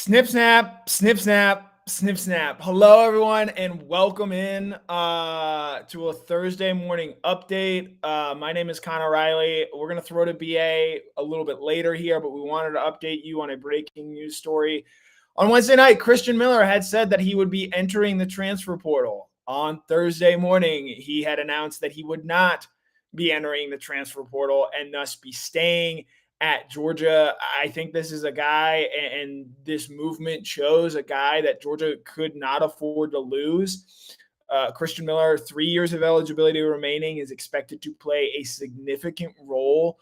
Snip, snap, snip, snap, snip, snap. Hello, everyone, and welcome in to a Thursday morning update. My name is Connor Riley. We're going to throw to BA a little bit later here, but we wanted to update you on a breaking news story. On Wednesday night, Christen Miller had said that he would be entering the transfer portal. On Thursday morning, he had announced that he would not be entering the transfer portal and thus be staying at Georgia. I think this is a guy, and this movement shows a guy that Georgia could not afford to lose. Christen Miller, 3 years of eligibility remaining, is expected to play a significant role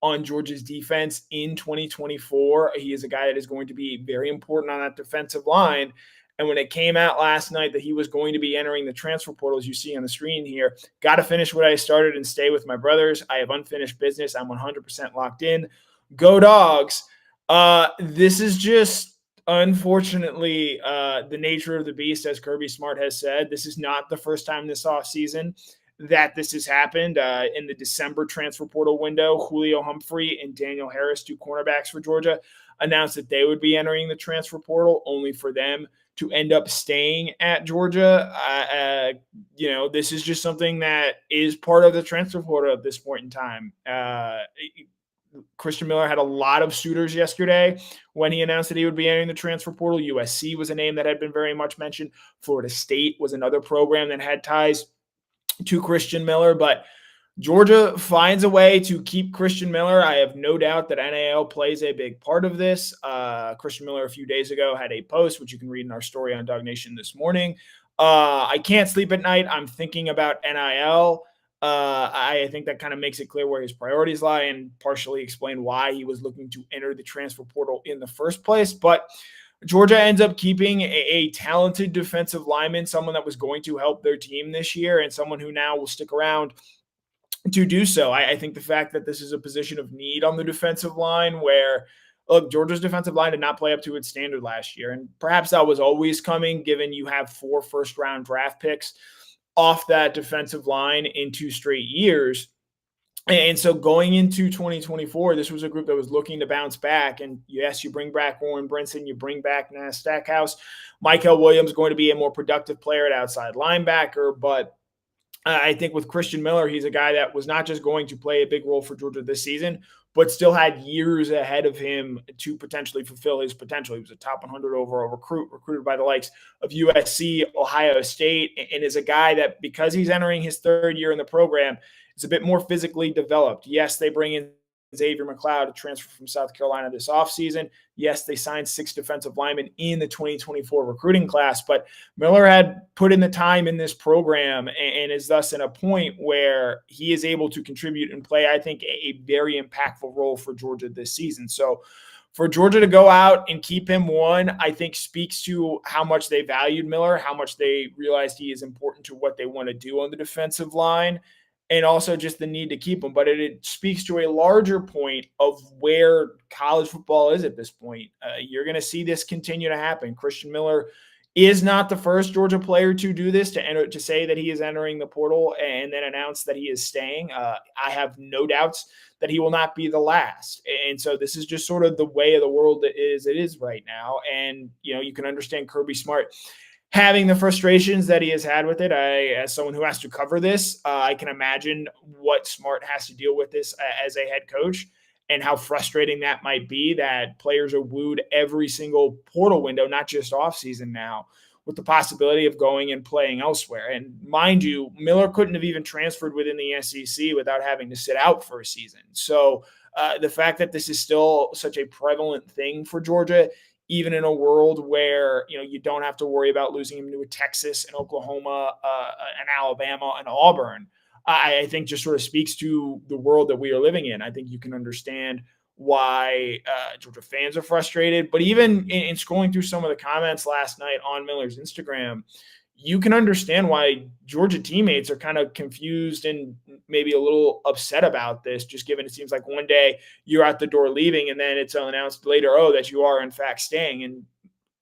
on Georgia's defense in 2024. He is a guy that is going to be very important on that defensive line. And when it came out last night that he was going to be entering the transfer portal, as you see on the screen here, got to finish what I started and stay with my brothers. I have unfinished business. I'm 100% locked in. Go Dogs. This is just, unfortunately, the nature of the beast, as Kirby Smart has said. This is not the first time this offseason that this has happened. In the December transfer portal window, Julio Humphrey and Daniel Harris, two cornerbacks for Georgia, announced that they would be entering the transfer portal, only for them to end up staying at Georgia. This is just something that is part of the transfer portal at this point in time. Christen Miller had a lot of suitors yesterday when he announced that he would be entering the transfer portal. USC was a name that had been very much mentioned. Florida State was another program that had ties to Christen Miller, but Georgia finds a way to keep Christen Miller. I have no doubt that NIL plays a big part of this. Christen Miller a few days ago had a post, which you can read in our story on DawgNation this morning. I can't sleep at night. I'm thinking about NIL. I think that kind of makes it clear where his priorities lie and partially explain why he was looking to enter the transfer portal in the first place. But Georgia ends up keeping a talented defensive lineman, someone that was going to help their team this year and someone who now will stick around to do so. I think the fact that this is a position of need on the defensive line where, look, Georgia's defensive line did not play up to its standard last year. And perhaps that was always coming, given you have 4 first-round draft picks off that defensive line in 2 straight years. And so going into 2024, this was a group that was looking to bounce back. And yes, you bring back Warren Brinson, you bring back Nas Stackhouse. Michael Williams going to be a more productive player at outside linebacker. But I think with Christen Miller, he's a guy that was not just going to play a big role for Georgia this season, but still had years ahead of him to potentially fulfill his potential. He was a top 100 overall recruited by the likes of USC, Ohio State, and is a guy that, because he's entering his 3rd year in the program, is a bit more physically developed. Yes, they bring in Xavier McLeod, a transfer from South Carolina this offseason. Yes, they signed 6 defensive linemen in the 2024 recruiting class, but Miller had put in the time in this program and is thus in a point where he is able to contribute and play, I think, a very impactful role for Georgia this season. So for Georgia to go out and keep him, one, I think speaks to how much they valued Miller, how much they realized he is important to what they want to do on the defensive line, and also just the need to keep him. But it speaks to a larger point of where college football is at this point. You're going to see this continue to happen. Christen Miller is not the first Georgia player to do this, to say that he is entering the portal and then announce that he is staying. I have no doubts that he will not be the last. And so this is just sort of the way of the world it is right now. And, you can understand Kirby Smart having the frustrations that he has had with it. As someone who has to cover this, I can imagine what Smart has to deal with this as a head coach and how frustrating that might be, that players are wooed every single portal window, not just offseason now, with the possibility of going and playing elsewhere. And mind you, Miller couldn't have even transferred within the SEC without having to sit out for a season. So the fact that this is still such a prevalent thing for Georgia, even in a world where, you don't have to worry about losing him to a Texas and Oklahoma, and Alabama and Auburn, I think just sort of speaks to the world that we are living in. I think you can understand why Georgia fans are frustrated. But even in scrolling through some of the comments last night on Miller's Instagram, you can understand why Georgia teammates are kind of confused and maybe a little upset about this, just given it seems like one day you're at the door leaving and then it's announced later, that you are in fact staying. And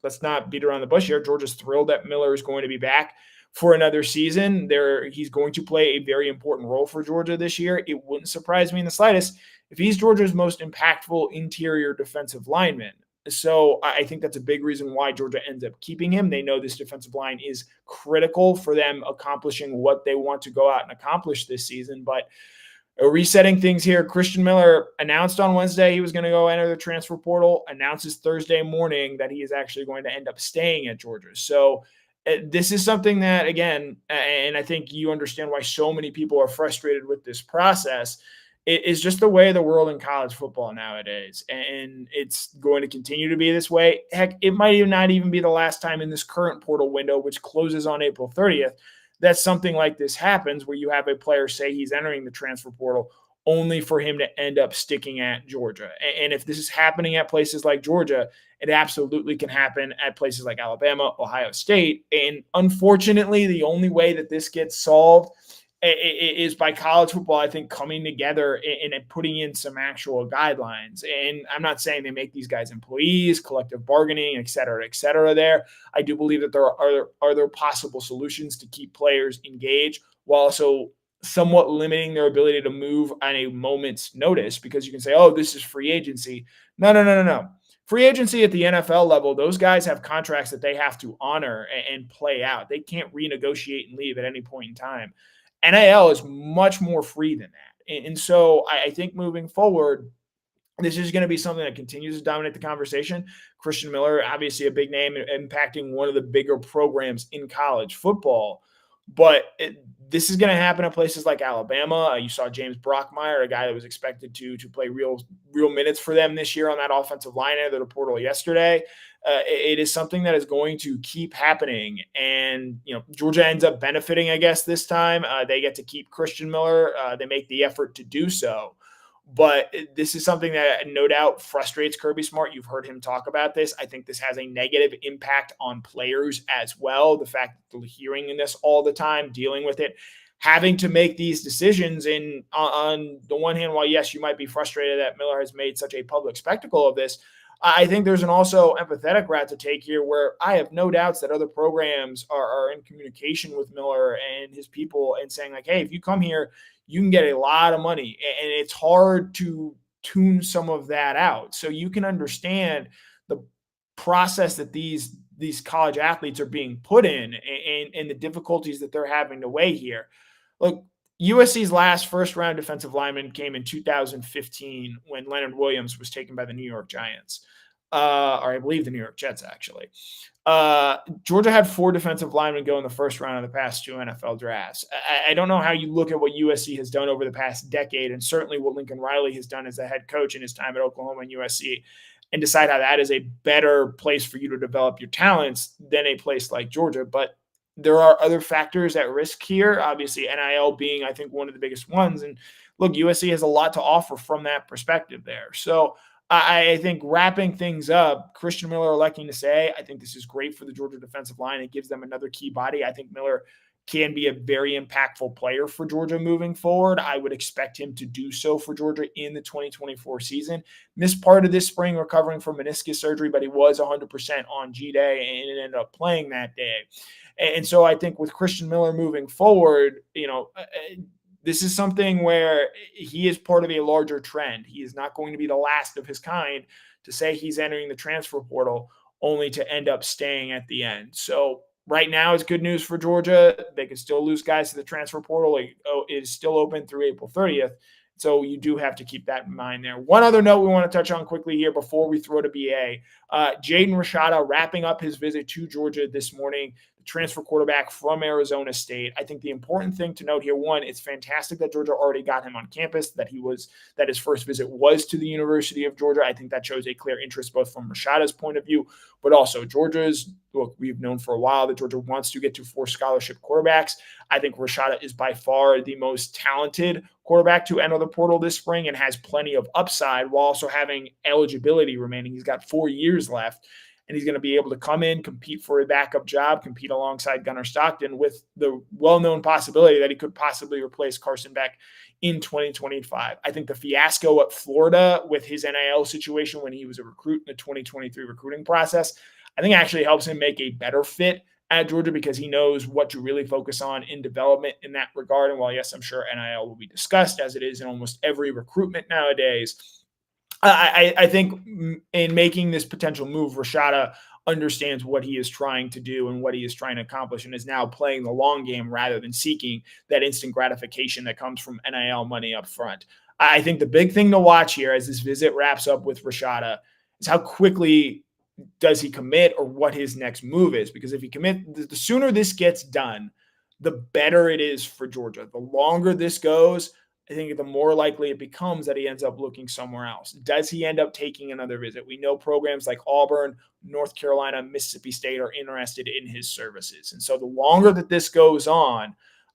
let's not beat around the bush here. Georgia's thrilled that Miller is going to be back for another season. He's going to play a very important role for Georgia this year. It wouldn't surprise me in the slightest if he's Georgia's most impactful interior defensive lineman. So I think that's a big reason why Georgia ends up keeping him. They know this defensive line is critical for them accomplishing what they want to go out and accomplish this season. But resetting things here, Christen Miller announced on Wednesday he was going to go enter the transfer portal, announces Thursday morning that he is actually going to end up staying at Georgia. So this is something that, again, and I think you understand why so many people are frustrated with this process. It is just the way of the world in college football nowadays, and it's going to continue to be this way. Heck, it might not even be the last time in this current portal window, which closes on April 30th, that something like this happens where you have a player say he's entering the transfer portal only for him to end up sticking at Georgia. And if this is happening at places like Georgia, it absolutely can happen at places like Alabama, Ohio State. And unfortunately, the only way that this gets solved is by college football, I think, coming together and putting in some actual guidelines. And I'm not saying they make these guys employees, collective bargaining, et cetera there. I do believe that there are other possible solutions to keep players engaged while also somewhat limiting their ability to move on a moment's notice, because you can say, oh, this is free agency. No. Free agency at the NFL level, those guys have contracts that they have to honor and play out. They can't renegotiate and leave at any point in time. NIL is much more free than that. And so I think moving forward, this is going to be something that continues to dominate the conversation. Christen Miller, obviously a big name, impacting one of the bigger programs in college football. But this is going to happen at places like Alabama. You saw James Brockmeyer, a guy that was expected to play real minutes for them this year on that offensive line out of the portal yesterday. It is something that is going to keep happening. And, Georgia ends up benefiting, I guess, this time. They get to keep Christen Miller. They make the effort to do so. But this is something that no doubt frustrates Kirby Smart. You've heard him talk about this. I think this has a negative impact on players as well. The fact that they're hearing this all the time, dealing with it, having to make these decisions. And on the one hand, while yes, you might be frustrated that Miller has made such a public spectacle of this, I think there's an also empathetic route to take here where I have no doubts that other programs are in communication with Miller and his people and saying like, hey, if you come here, you can get a lot of money. And it's hard to tune some of that out. So you can understand the process that these college athletes are being put in and the difficulties that they're having to weigh here. Look, USC's last first-round defensive lineman came in 2015 when Leonard Williams was taken by the New York Giants, or I believe the New York Jets, actually. Georgia had 4 defensive linemen go in the first round of the past 2 NFL drafts. I don't know how you look at what USC has done over the past decade, and certainly what Lincoln Riley has done as a head coach in his time at Oklahoma and USC, and decide how that is a better place for you to develop your talents than a place like Georgia. But there are other factors at risk here, obviously NIL being, I think, one of the biggest ones. And look, USC has a lot to offer from that perspective there. So I think wrapping things up, Christen Miller electing to say, I think this is great for the Georgia defensive line. It gives them another key body. I think Miller can be a very impactful player for Georgia moving forward. I would expect him to do so for Georgia in the 2024 season. Missed part of this spring recovering from meniscus surgery, but he was 100% on G-Day and ended up playing that day. And so I think with Christen Miller moving forward, this is something where he is part of a larger trend. He is not going to be the last of his kind to say he's entering the transfer portal only to end up staying at the end. So right now it's good news for Georgia. They can still lose guys to the transfer portal. It is still open through April 30th. So you do have to keep that in mind there. One other note we want to touch on quickly here before we throw to BA. Jaden Rashada wrapping up his visit to Georgia this morning, the transfer quarterback from Arizona State. I think the important thing to note here, one, it's fantastic that Georgia already got him on campus, that his first visit was to the University of Georgia. I think that shows a clear interest both from Rashada's point of view, but also Georgia's. Look, we've known for a while that Georgia wants to get to 4 scholarship quarterbacks. I think Rashada is by far the most talented quarterback to enter the portal this spring and has plenty of upside while also having eligibility remaining. He's got 4 years left, and he's going to be able to come in, compete for a backup job, compete alongside Gunnar Stockton with the well-known possibility that he could possibly replace Carson Beck in 2025. I think the fiasco at Florida with his NIL situation when he was a recruit in the 2023 recruiting process, I think actually helps him make a better fit at Georgia because he knows what to really focus on in development in that regard. And while, yes, I'm sure NIL will be discussed as it is in almost every recruitment nowadays, I think in making this potential move, Rashada understands what he is trying to do and what he is trying to accomplish, and is now playing the long game rather than seeking that instant gratification that comes from NIL money up front. I think the big thing to watch here as this visit wraps up with Rashada is how quickly does he commit or what his next move is. Because if he commits, the sooner this gets done, the better it is for Georgia. The longer this goes, I think the more likely it becomes that he ends up looking somewhere else. Does he end up taking another visit? We know programs like Auburn, North Carolina, Mississippi State are interested in his services. And so the longer that this goes on,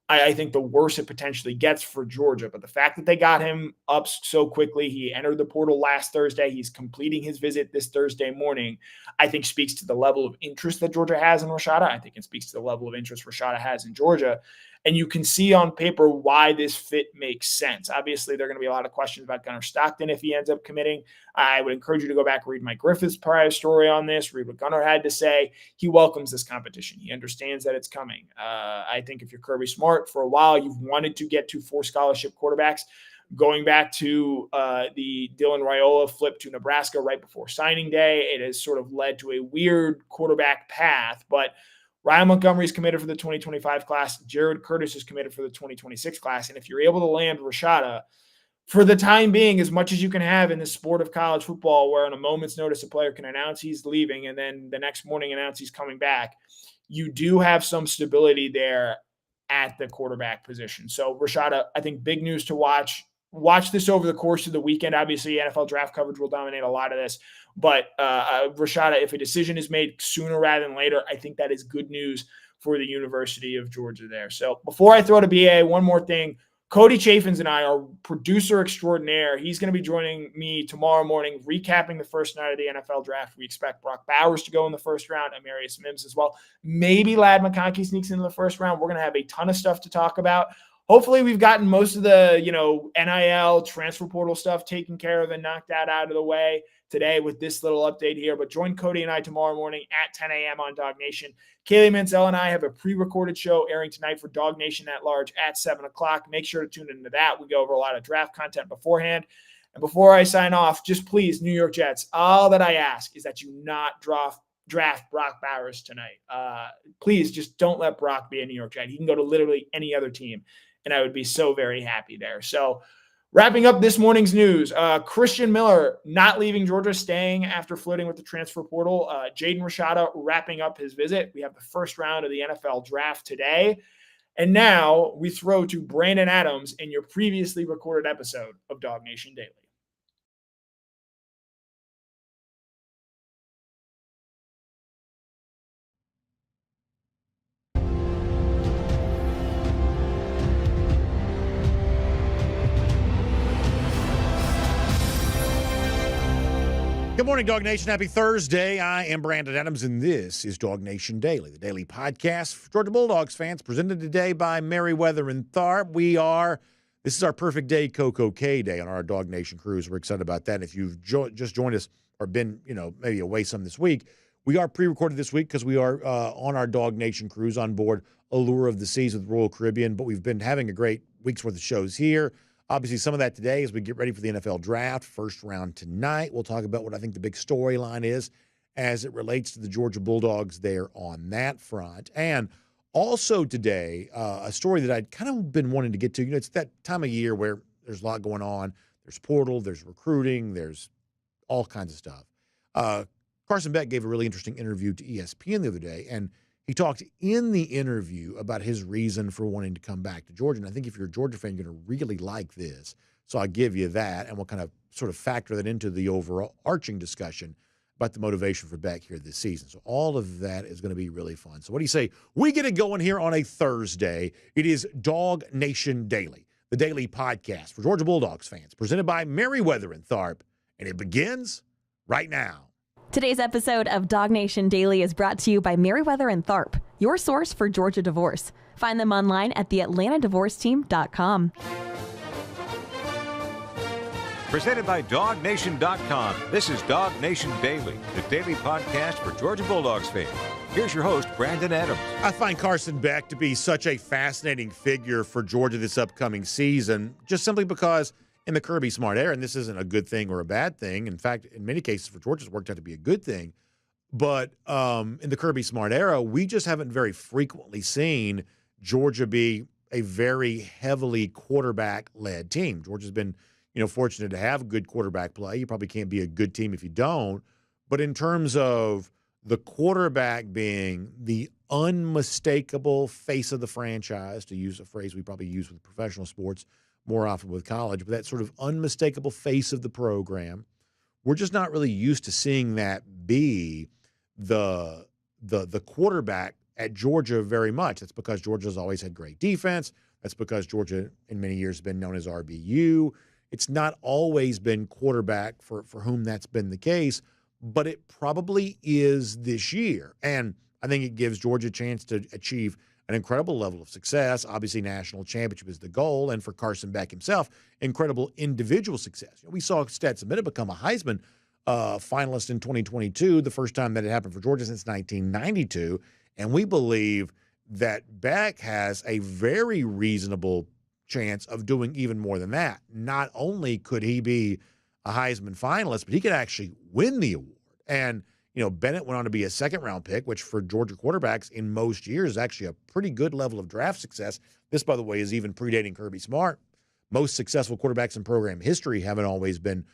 I think the worse it potentially gets for Georgia. But the fact that they got him up so quickly, he entered the portal last Thursday, he's completing his visit this Thursday morning, I think speaks to the level of interest that Georgia has in Rashada. I think it speaks to the level of interest Rashada has in Georgia. And you can see on paper why this fit makes sense. Obviously, there are going to be a lot of questions about Gunnar Stockton if he ends up committing. I would encourage you to go back and read Mike Griffith's prior story on this, read what Gunnar had to say. He welcomes this competition. He understands that it's coming. I think if you're Kirby Smart, for a while, you've wanted to get to 4 scholarship quarterbacks. Going back to the Dylan Raiola flip to Nebraska right before signing day, it has sort of led to a weird quarterback path, but Ryan Montgomery is committed for the 2025 class. Jared Curtis is committed for the 2026 class. And if you're able to land Rashada, for the time being, as much as you can have in the sport of college football, where on a moment's notice a player can announce he's leaving and then the next morning announce he's coming back, you do have some stability there at the quarterback position. So Rashada, I think big news to watch. Watch this over the course of the weekend. Obviously, NFL draft coverage will dominate a lot of this. But Rashada, if a decision is made sooner rather than later, I think that is good news for the University of Georgia there. So before I throw to BA, one more thing. Cody Chaffins and I, our producer extraordinaire, he's going to be joining me tomorrow morning, recapping the first night of the NFL draft. We expect Brock Bowers to go in the first round, Amarius Mims as well. Maybe Ladd McConkey sneaks into the first round. We're going to have a ton of stuff to talk about. Hopefully we've gotten most of the, NIL transfer portal stuff taken care of and knocked that out of the way today with this little update here. But join Cody and I tomorrow morning at 10 a.m. on DawgNation. Kaylee Mansell and I have a pre-recorded show airing tonight for DawgNation at Large at 7 o'clock. Make sure to tune into that. We go over a lot of draft content beforehand. And before I sign off, just please, New York Jets, all that I ask is that you not draft Brock Bowers tonight. Please just don't let Brock be a New York Jet. He can go to literally any other team, and I would be so very happy there. So wrapping up this morning's news, Christen Miller not leaving Georgia, staying after flirting with the transfer portal. Jaden Rashada wrapping up his visit. We have the first round of the NFL draft today. And now we throw to Brandon Adams in your previously recorded episode of DawgNation Daily. Good morning, Dog Nation. Happy Thursday. I am Brandon Adams, and this is DawgNation Daily, the daily podcast for Georgia Bulldogs fans, presented today by Merriweather and Tharp. This is our perfect day, Coco K Day on our DawgNation cruise. We're excited about that. And if you've just joined us or been, maybe away some this week, we are pre-recorded this week because we are on our DawgNation cruise on board Allure of the Seas with Royal Caribbean. But we've been having a great week's worth of shows here. Obviously, some of that today as we get ready for the NFL draft, first round tonight. We'll talk about what I think the big storyline is as it relates to the Georgia Bulldogs there on that front. And also today, a story that I'd kind of been wanting to get to. It's that time of year where there's a lot going on. There's portal, there's recruiting, there's all kinds of stuff. Carson Beck gave a really interesting interview to ESPN the other day, and he talked in the interview about his reason for wanting to come back to Georgia. And I think if you're a Georgia fan, you're going to really like this. So I'll give you that, and we'll kind of sort of factor that into the overarching discussion about the motivation for Beck here this season. So all of that is going to be really fun. So what do you say? We get it going here on a Thursday. It is DawgNation Daily, the daily podcast for Georgia Bulldogs fans, presented by Merriweather and Tharp, and it begins right now. Today's episode of DawgNation Daily is brought to you by Merriweather and Tharp, your source for Georgia divorce. Find them online at theatlantadivorceteam.com. Presented by DawgNation.com. This is DawgNation Daily, the daily podcast for Georgia Bulldogs fans. Here's your host, Brandon Adams. I find Carson Beck to be such a fascinating figure for Georgia this upcoming season, just simply because in the Kirby Smart era, and this isn't a good thing or a bad thing. In fact, in many cases for Georgia, it's worked out to be a good thing. But in the Kirby Smart era, we just haven't very frequently seen Georgia be a very heavily quarterback-led team. Georgia's been, fortunate to have good quarterback play. You probably can't be a good team if you don't. But in terms of the quarterback being the unmistakable face of the franchise, to use a phrase we probably use with professional sports more often with college, but that sort of unmistakable face of the program, we're just not really used to seeing that be the quarterback at Georgia very much. That's because Georgia's always had great defense. That's because Georgia in many years has been known as RBU. It's not always been quarterback for whom that's been the case, but it probably is this year. And I think it gives Georgia a chance to achieve an incredible level of success. Obviously, national championship is the goal. And for Carson Beck himself, incredible individual success. We saw Stetson Bennett become a Heisman finalist in 2022, the first time that it happened for Georgia since 1992. And we believe that Beck has a very reasonable chance of doing even more than that. Not only could he be a Heisman finalist, but he could actually win the award. And, Bennett went on to be a second-round pick, which for Georgia quarterbacks in most years is actually a pretty good level of draft success. This, by the way, is even predating Kirby Smart. Most successful quarterbacks in program history haven't always been,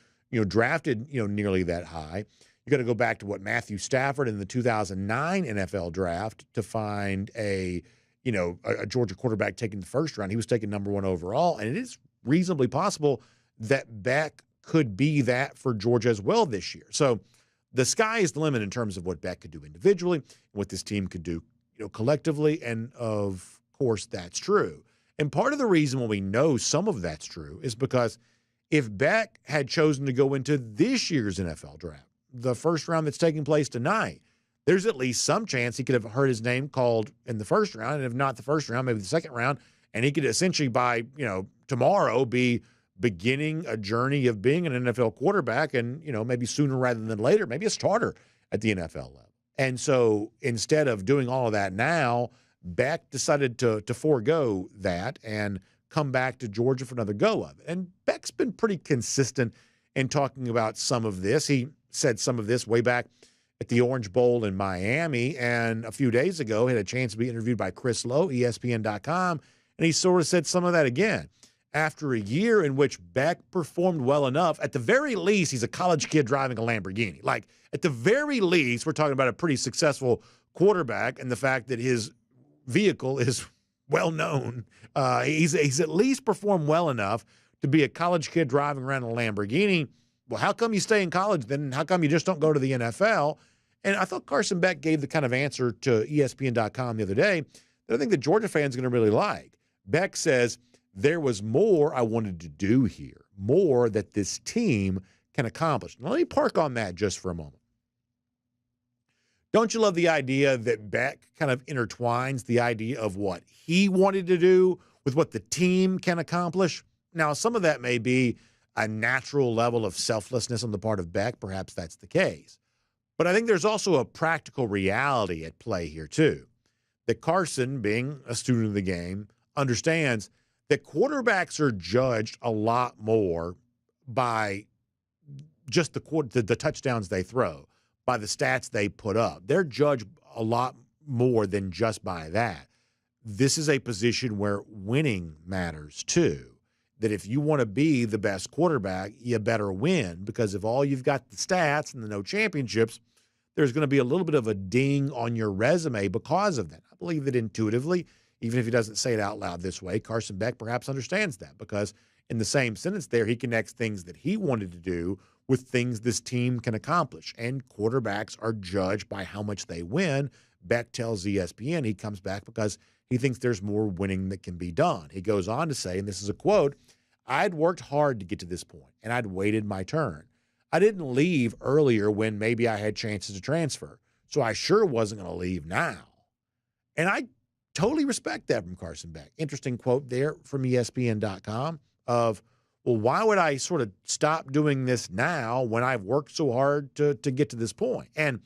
drafted, nearly that high. You got to go back to what Matthew Stafford in the 2009 NFL draft to find a Georgia quarterback taken the first round. He was taken number 1 overall, and it is reasonably possible that Beck could be that for Georgia as well this year. So the sky is the limit in terms of what Beck could do individually and what this team could do, collectively. And of course, that's true. And part of the reason why we know some of that's true is because if Beck had chosen to go into this year's NFL draft, the first round that's taking place tonight, there's at least some chance he could have heard his name called in the first round. And if not the first round, maybe the second round. And he could essentially by, tomorrow be beginning a journey of being an NFL quarterback and, maybe sooner rather than later, maybe a starter at the NFL level. And so instead of doing all of that now, Beck decided to forego that and come back to Georgia for another go of it. And Beck's been pretty consistent in talking about some of this. He said some of this way back at the Orange Bowl in Miami, and a few days ago had a chance to be interviewed by Chris Lowe, ESPN.com, and he sort of said some of that again. After a year in which Beck performed well enough, at the very least, he's a college kid driving a Lamborghini. Like, at the very least, we're talking about a pretty successful quarterback and the fact that his vehicle is well known. He's at least performed well enough to be a college kid driving around a Lamborghini. Well, how come you stay in college then? How come you just don't go to the NFL? And I thought Carson Beck gave the kind of answer to ESPN.com the other day that I think the Georgia fans are going to really like. Beck says, there was more I wanted to do here, more that this team can accomplish. Now, let me park on that just for a moment. Don't you love the idea that Beck kind of intertwines the idea of what he wanted to do with what the team can accomplish? Now, some of that may be a natural level of selflessness on the part of Beck. Perhaps that's the case. But I think there's also a practical reality at play here, too. That Carson, being a student of the game, understands that quarterbacks are judged a lot more by just the touchdowns they throw, by the stats they put up. They're judged a lot more than just by that. This is a position where winning matters too. That if you want to be the best quarterback, you better win, because if all you've got the stats and the no championships, there's going to be a little bit of a ding on your resume because of that. I believe that intuitively, even if he doesn't say it out loud this way, Carson Beck perhaps understands that, because in the same sentence there, he connects things that he wanted to do with things this team can accomplish. And quarterbacks are judged by how much they win. Beck tells ESPN he comes back because he thinks there's more winning that can be done. He goes on to say, and this is a quote, "I'd worked hard to get to this point, and I'd waited my turn. I didn't leave earlier when maybe I had chances to transfer, so I sure wasn't going to leave now." And I totally respect that from Carson Beck. Interesting quote there from ESPN.com of, well, why would I sort of stop doing this now when I've worked so hard to get to this point? And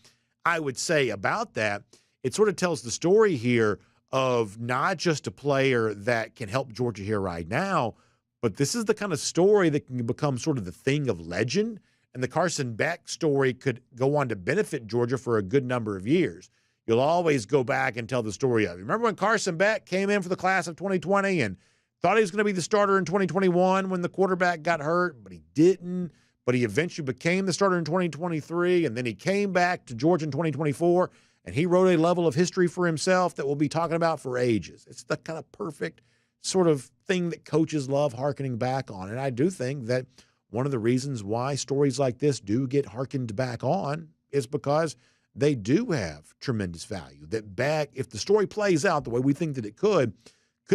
I would say about that, it sort of tells the story here of not just a player that can help Georgia here right now, But this is the kind of story that can become sort of the thing of legend. And the Carson Beck story could go on to benefit Georgia for a good number of years. You'll always go back and tell the story of it. Remember when Carson Beck came in for the class of 2020 and thought he was going to be the starter in 2021 when the quarterback got hurt, but he didn't. But he eventually became the starter in 2023, and then he came back to Georgia in 2024, and he wrote a level of history for himself that we'll be talking about for ages. It's the kind of perfect sort of thing that coaches love hearkening back on. And I do think that one of the reasons why stories like this do get hearkened back on is because they do have tremendous value. That back, if the story plays out the way we think that it could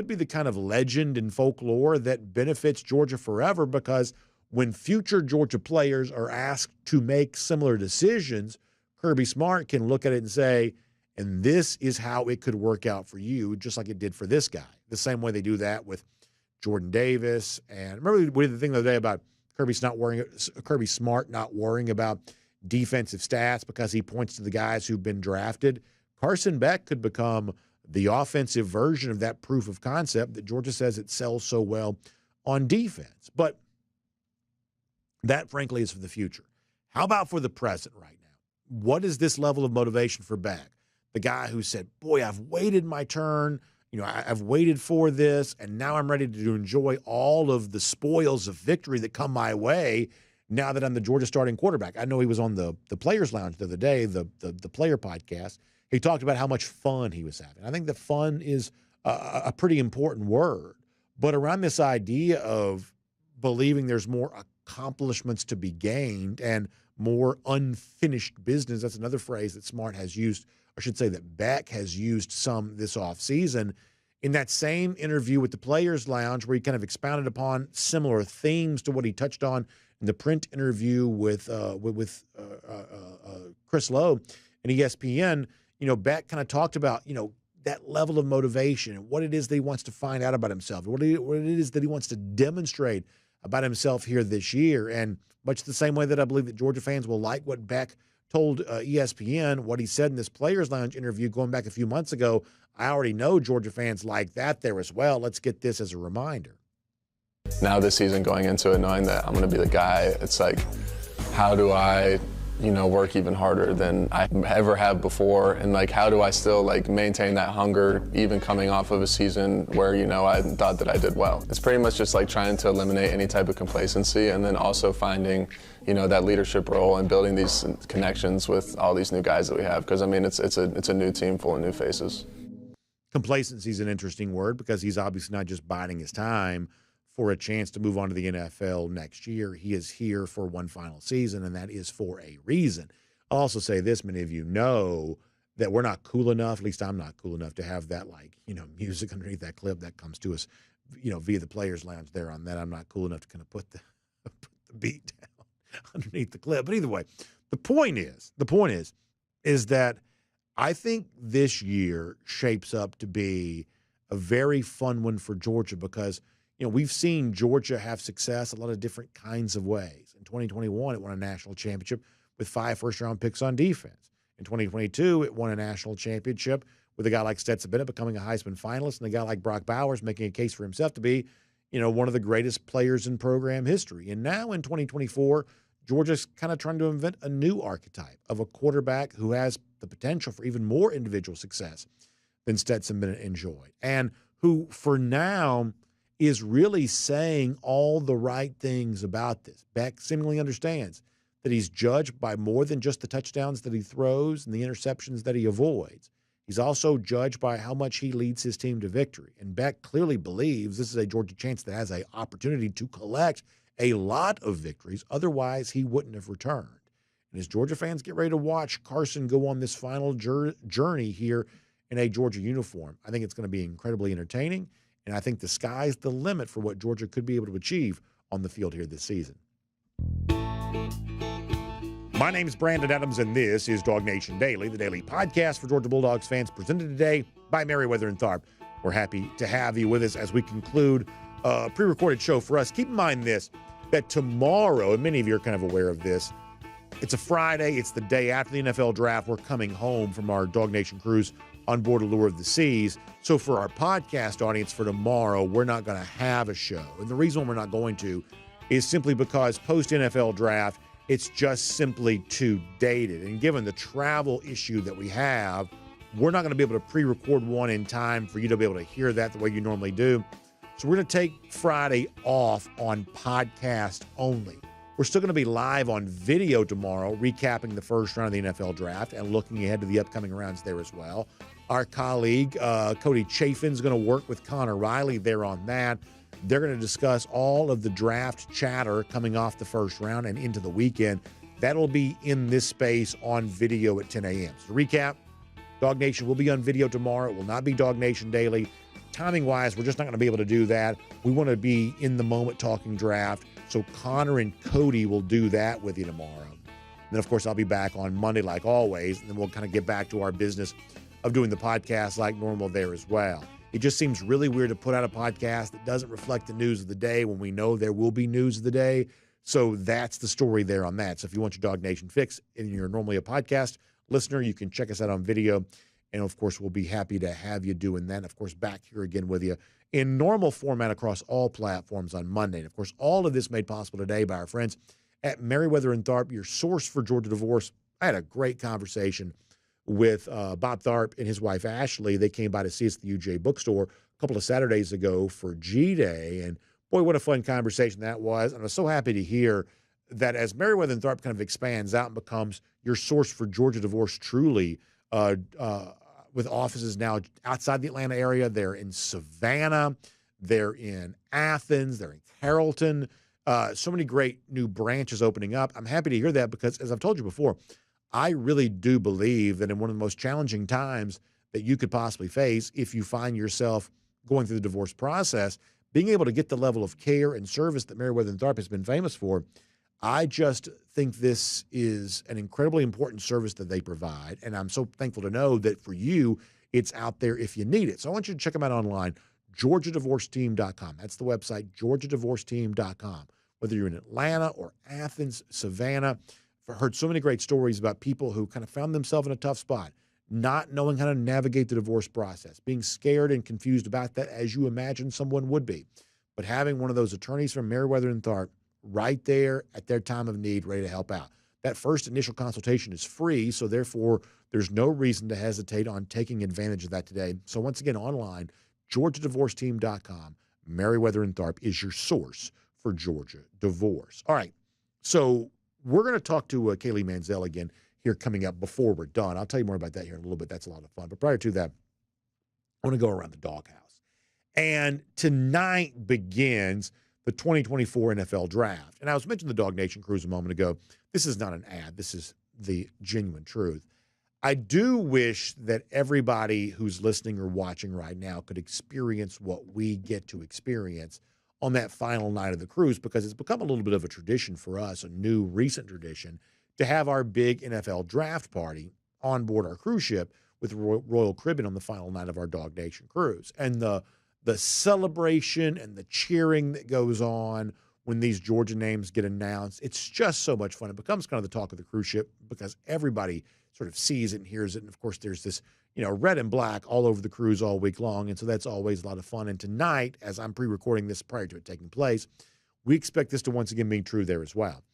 be the kind of legend and folklore that benefits Georgia forever, because when future Georgia players are asked to make similar decisions, Kirby Smart can look at it and say, and this is how it could work out for you, just like it did for this guy. The same way they do that with Jordan Davis. And remember we did the thing the other day about Kirby Smart not worrying about defensive stats because he points to the guys who've been drafted. Carson Beck could become the offensive version of that proof of concept that Georgia says it sells so well on defense. But that, frankly, is for the future. How about for the present right now? What is this level of motivation for Beck? The guy who said, boy, I've waited my turn. I've waited for this, and now I'm ready to enjoy all of the spoils of victory that come my way now that I'm the Georgia starting quarterback. I know he was on the Players Lounge the other day, the player podcast. He talked about how much fun he was having. I think that fun is a pretty important word. But around this idea of believing there's more accomplishments to be gained and more unfinished business, that's another phrase that Smart has used, I should say that Beck has used some this offseason. In that same interview with the Players Lounge, where he kind of expounded upon similar themes to what he touched on in the print interview with Chris Lowe and ESPN, Beck kind of talked about, that level of motivation and what it is that he wants to find out about himself, what it is that he wants to demonstrate about himself here this year. And much the same way that I believe that Georgia fans will like what Beck told ESPN, what he said in this Players Lounge interview going back a few months ago, I already know Georgia fans like that there as well. Let's get this as a reminder. Now this season, going into it, knowing that I'm going to be the guy, it's like, how do I, work even harder than I ever have before? And how do I still maintain that hunger, even coming off of a season where, I thought that I did well? It's pretty much just trying to eliminate any type of complacency, and then also finding, that leadership role and building these connections with all these new guys that we have. Because it's a new team full of new faces. Complacency is an interesting word because he's obviously not just biding his time for a chance to move on to the NFL next year. He is here for one final season, and that is for a reason. I'll also say this, many of you know that we're not cool enough, at least I'm not cool enough to have that music underneath that clip that comes to us, via the Players Lounge there on that. I'm not cool enough to kind of put the beat down underneath the clip. But either way, the point is that I think this year shapes up to be a very fun one for Georgia because we've seen Georgia have success a lot of different kinds of ways. In 2021, it won a national championship with 5 first-round picks on defense. In 2022, it won a national championship with a guy like Stetson Bennett becoming a Heisman finalist and a guy like Brock Bowers making a case for himself to be, one of the greatest players in program history. And now in 2024, Georgia's kind of trying to invent a new archetype of a quarterback who has the potential for even more individual success than Stetson Bennett enjoyed, and who, for now, is really saying all the right things about this. Beck seemingly understands that he's judged by more than just the touchdowns that he throws and the interceptions that he avoids. He's also judged by how much he leads his team to victory. And Beck clearly believes this is a Georgia chance that has an opportunity to collect a lot of victories. Otherwise, he wouldn't have returned. And as Georgia fans get ready to watch Carson go on this final journey here in a Georgia uniform, I think it's going to be incredibly entertaining. And I think the sky's the limit for what Georgia could be able to achieve on the field here this season. My name is Brandon Adams, and this is DawgNation Daily, the daily podcast for Georgia Bulldogs fans, presented today by Merriweather and Tharp. We're happy to have you with us as we conclude a pre-recorded show for us. Keep in mind this, that tomorrow, and many of you are kind of aware of this, it's a Friday. It's the day after the NFL draft. We're coming home from our DawgNation cruise on board Allure of the Seas. So for our podcast audience for tomorrow, we're not going to have a show. And the reason we're not going to is simply because post-NFL draft, it's just simply too dated. And given the travel issue that we have, we're not going to be able to pre-record one in time for you to be able to hear that the way you normally do. So we're going to take Friday off on podcast only. We're still going to be live on video tomorrow, recapping the first round of the NFL draft and looking ahead to the upcoming rounds there as well. Our colleague, Cody Chafin, is going to work with Connor Riley there on that. They're going to discuss all of the draft chatter coming off the first round and into the weekend. That'll be in this space on video at 10 a.m. So to recap, DawgNation will be on video tomorrow. It will not be DawgNation Daily. Timing-wise, we're just not going to be able to do that. We want to be in the moment talking draft. So Connor and Cody will do that with you tomorrow. And then, of course, I'll be back on Monday like always, and then we'll kind of get back to our business of doing the podcast like normal there as well. It just seems really weird to put out a podcast that doesn't reflect the news of the day when we know there will be news of the day. So that's the story there on that. So if you want your DawgNation fix and you're normally a podcast listener, you can check us out on video. And, of course, we'll be happy to have you doing that. And, of course, back here again with you in normal format across all platforms on Monday. And, of course, all of this made possible today by our friends at Merriweather and Tharp, your source for Georgia divorce. I had a great conversation with Bob Tharp and his wife, Ashley. They came by to see us at the UGA bookstore a couple of Saturdays ago for G-Day. And, boy, what a fun conversation that was. And I was so happy to hear that as Merriweather and Tharp kind of expands out and becomes your source for Georgia divorce truly, with offices now outside the Atlanta area. They're in Savannah. They're in Athens. They're in Carrollton. So many great new branches opening up. I'm happy to hear that because, as I've told you before, I really do believe that in one of the most challenging times that you could possibly face, if you find yourself going through the divorce process, being able to get the level of care and service that Merriweather and Tharp has been famous for, I just think this is an incredibly important service that they provide, and I'm so thankful to know that for you, it's out there if you need it. So I want you to check them out online, GeorgiaDivorceTeam.com. That's the website, GeorgiaDivorceTeam.com. Whether you're in Atlanta or Athens, Savannah, I've heard so many great stories about people who kind of found themselves in a tough spot, not knowing how to navigate the divorce process, being scared and confused about that as you imagine someone would be. But having one of those attorneys from Merriweather and Tharp right there at their time of need, ready to help out. That first initial consultation is free, so therefore there's no reason to hesitate on taking advantage of that today. So once again, online, GeorgiaDivorceTeam.com. Merriweather and Tharp is your source for Georgia divorce. All right, so we're going to talk to Kaylee Manziel again here coming up before we're done. I'll tell you more about that here in a little bit. That's a lot of fun. But prior to that, I want to go around the doghouse. And tonight begins the 2024 NFL Draft. And I was mentioning the DawgNation Cruise a moment ago. This is not an ad. This is the genuine truth. I do wish that everybody who's listening or watching right now could experience what we get to experience on that final night of the cruise, because it's become a little bit of a tradition for us, a new recent tradition, to have our big NFL draft party on board our cruise ship with Royal Caribbean on the final night of our DawgNation cruise. And the celebration and the cheering that goes on when these Georgia names get announced, it's just so much fun. It becomes kind of the talk of the cruise ship because everybody sort of sees it and hears it. And, of course, there's this, red and black all over the cruise all week long. And so that's always a lot of fun. And tonight, as I'm pre-recording this prior to it taking place, we expect this to once again be true there as well.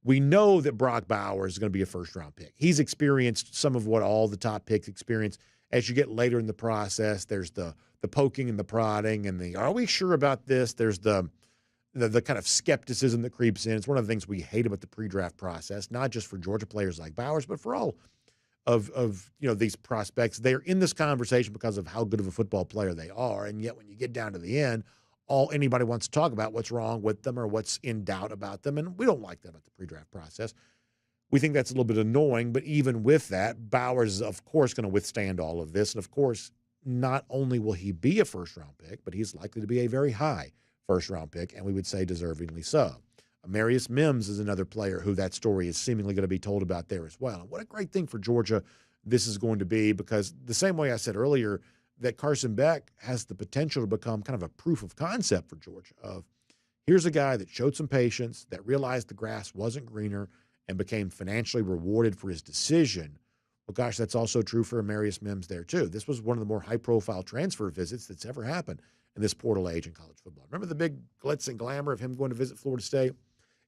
We know that Brock Bowers is going to be a first-round pick. He's experienced some of what all the top picks experience. As you get later in the process, there's the poking and the prodding and the, are we sure about this? There's the kind of skepticism that creeps in. It's one of the things we hate about the pre-draft process, not just for Georgia players like Bowers, but for all of these prospects. They're in this conversation because of how good of a football player they are, and yet when you get down to the end, all anybody wants to talk about what's wrong with them or what's in doubt about them, and we don't like that about the pre-draft process. We think that's a little bit annoying, but even with that, Bowers is, of course, going to withstand all of this. And, of course, not only will he be a first-round pick, but he's likely to be a very high first-round pick, and we would say deservingly so. Amarius Mims is another player who that story is seemingly going to be told about there as well. And what a great thing for Georgia this is going to be, because the same way I said earlier that Carson Beck has the potential to become kind of a proof of concept for Georgia of here's a guy that showed some patience, that realized the grass wasn't greener, and became financially rewarded for his decision. Well, gosh, that's also true for Amarius Mims there, too. This was one of the more high-profile transfer visits that's ever happened in this portal age in college football. Remember the big glitz and glamour of him going to visit Florida State?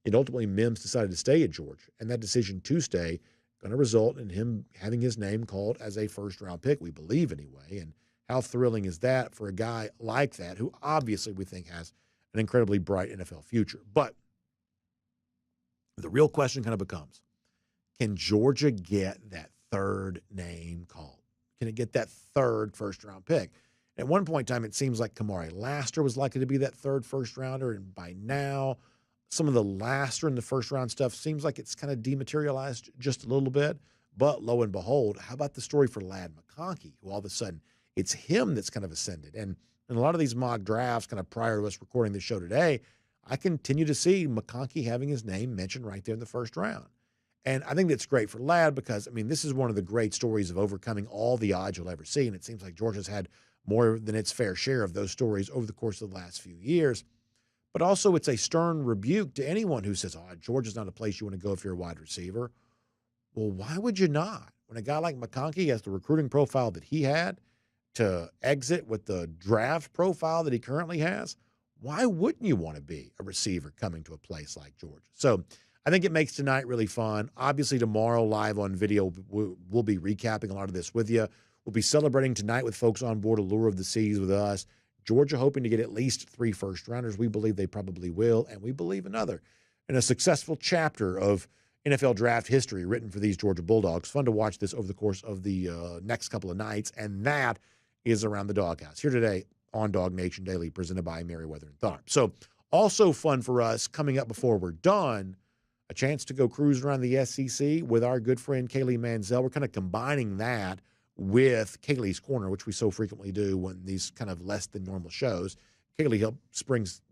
And ultimately, Mims decided to stay at Georgia, and that decision to stay going to result in him having his name called as a first-round pick, we believe anyway. And how thrilling is that for a guy like that, who obviously we think has an incredibly bright NFL future? But the real question kind of becomes, can Georgia get that third name called? Can it get that third first-round pick? At one point in time, it seems like Kamari Laster was likely to be that third first-rounder, and by now, some of the Laster in the first-round stuff seems like it's kind of dematerialized just a little bit. But lo and behold, how about the story for Ladd McConkey, who all of a sudden it's him that's kind of ascended? And in a lot of these mock drafts kind of prior to us recording this show today, I continue to see McConkey having his name mentioned right there in the first round. And I think that's great for Ladd because, I mean, this is one of the great stories of overcoming all the odds you'll ever see. And it seems like Georgia's had more than its fair share of those stories over the course of the last few years. But also it's a stern rebuke to anyone who says, oh, Georgia's not a place you want to go if you're a wide receiver. Well, why would you not? When a guy like McConkey has the recruiting profile that he had to exit with the draft profile that he currently has, why wouldn't you want to be a receiver coming to a place like Georgia? So I think it makes tonight really fun. Obviously, tomorrow live on video, we'll be recapping a lot of this with you. We'll be celebrating tonight with folks on board Allure of the Seas with us. Georgia hoping to get at least 3 first-rounders. We believe they probably will, and we believe another. In a successful chapter of NFL draft history written for these Georgia Bulldogs. Fun to watch this over the course of the next couple of nights, and that is around the Doghouse. Here today on DawgNation Daily, presented by Merriweather and Tharp. So also fun for us coming up before we're done, a chance to go cruise around the SEC with our good friend Kaylee Manziel. We're kind of combining that with Kaylee's Corner, which we so frequently do when these kind of less than normal shows. Kaylee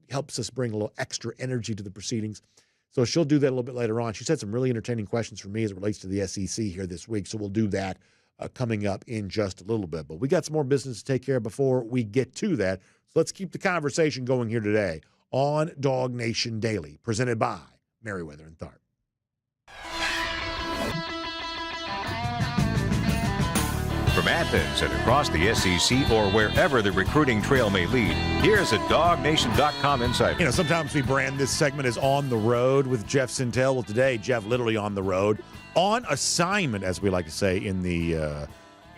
helps us bring a little extra energy to the proceedings. So she'll do that a little bit later on. She's had some really entertaining questions for me as it relates to the SEC here this week. So we'll do that coming up in just a little bit. But we got some more business to take care of before we get to that. So let's keep the conversation going here today on DawgNation Daily, presented by Merriweather and Tharp. From Athens and across the SEC or wherever the recruiting trail may lead, here's a DawgNation.com insider. You know, sometimes we brand this segment as On the Road with Jeff Sentell. Well, today, Jeff literally on the road, on assignment, as we like to say in the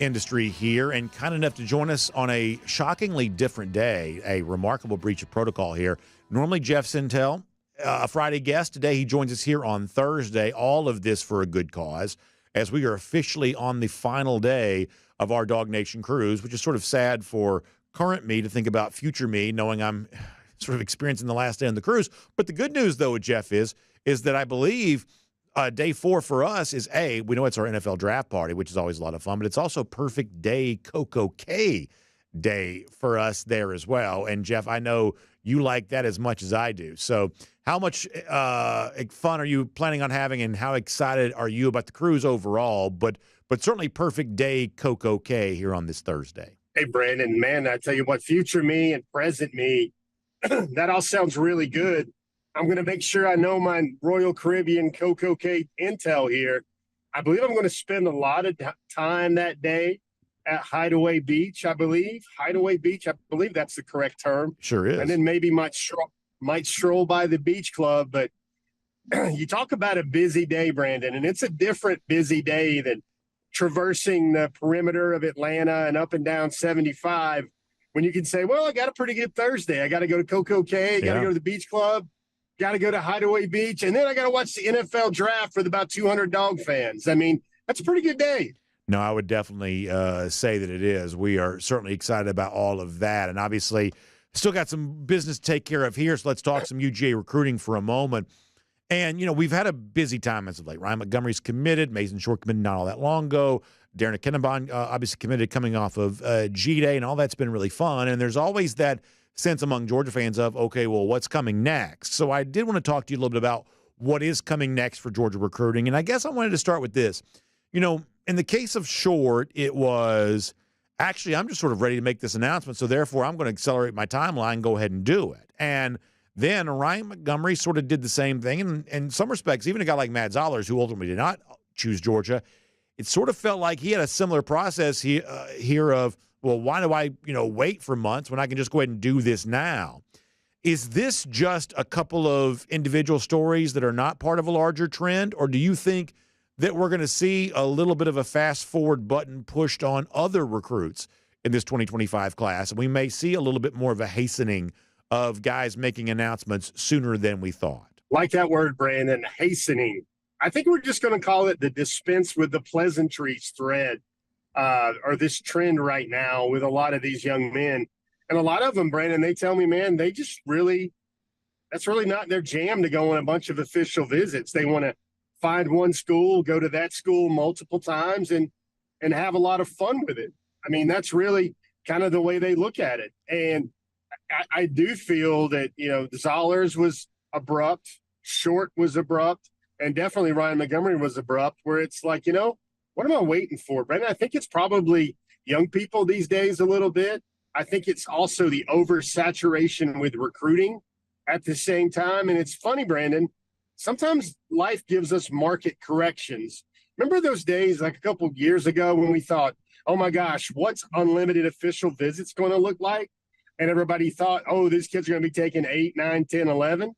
industry here, and kind enough to join us on a shockingly different day, a remarkable breach of protocol here. Normally, Jeff Sentell, a Friday guest. Today, he joins us here on Thursday. All of this for a good cause, as we are officially on the final day of our DawgNation cruise, which is sort of sad for current me to think about future me, knowing I'm sort of experiencing the last day on the cruise. But the good news, though, Jeff, is that I believe day 4 for us is, we know it's our NFL draft party, which is always a lot of fun, but it's also perfect day Coco K day for us there as well. And, Jeff, I know you like that as much as I do. So how much fun are you planning on having, and how excited are you about the cruise overall? But certainly perfect day Coco K here on this Thursday. Hey, Brandon, man, I tell you what, future me and present me, that all sounds really good. I'm going to make sure I know my Royal Caribbean Coco K intel here. I believe I'm going to spend a lot of time that day at Hideaway Beach, I believe. Hideaway Beach, I believe that's the correct term. Sure is. And then maybe might stroll by the beach club. But you talk about a busy day, Brandon, and it's a different busy day than traversing the perimeter of Atlanta and up and down 75, when you can say, well, I got a pretty good Thursday. I got to go to Coco K, got to go to the beach club, got to go to Hideaway Beach, and then I got to watch the NFL draft for the about 200 dog fans. I mean, that's a pretty good day. No, I would definitely say that it is. We are certainly excited about all of that. And obviously, still got some business to take care of here. So let's talk some UGA recruiting for a moment. And, you know, we've had a busy time as of late. Ryan Montgomery's committed. Mason Short committed not all that long ago. Darren Akinabon obviously committed coming off of G-Day, and all that's been really fun. And there's always that sense among Georgia fans of, okay, well, what's coming next? So I did want to talk to you a little bit about what is coming next for Georgia recruiting. And I guess I wanted to start with this. You know, in the case of Short, it was actually, I'm just sort of ready to make this announcement, so therefore I'm going to accelerate my timeline and go ahead and do it. And then Ryan Montgomery sort of did the same thing. And in some respects, even a guy like Matt Zollers, who ultimately did not choose Georgia, it sort of felt like he had a similar process here of, well, why do I, wait for months when I can just go ahead and do this now? Is this just a couple of individual stories that are not part of a larger trend, or do you think that we're going to see a little bit of a fast-forward button pushed on other recruits in this 2025 class, and we may see a little bit more of a hastening of guys making announcements sooner than we thought? Like that word, Brandon, hastening. I think we're just going to call it the dispense with the pleasantries thread, or this trend right now with a lot of these young men. And a lot of them, Brandon, they tell me, man, they just that's really not their jam to go on a bunch of official visits. They want to find one school, go to that school multiple times, and have a lot of fun with it. I mean, that's really kind of the way they look at it. And I do feel that, Zollers was abrupt, Short was abrupt, and definitely Ryan Montgomery was abrupt, where it's like, what am I waiting for, Brandon? I think it's probably young people these days a little bit. I think it's also the oversaturation with recruiting at the same time. And it's funny, Brandon, sometimes life gives us market corrections. Remember those days like a couple of years ago when we thought, oh my gosh, what's unlimited official visits going to look like? And everybody thought, oh, these kids are going to be taking 8, 9, 10, 11.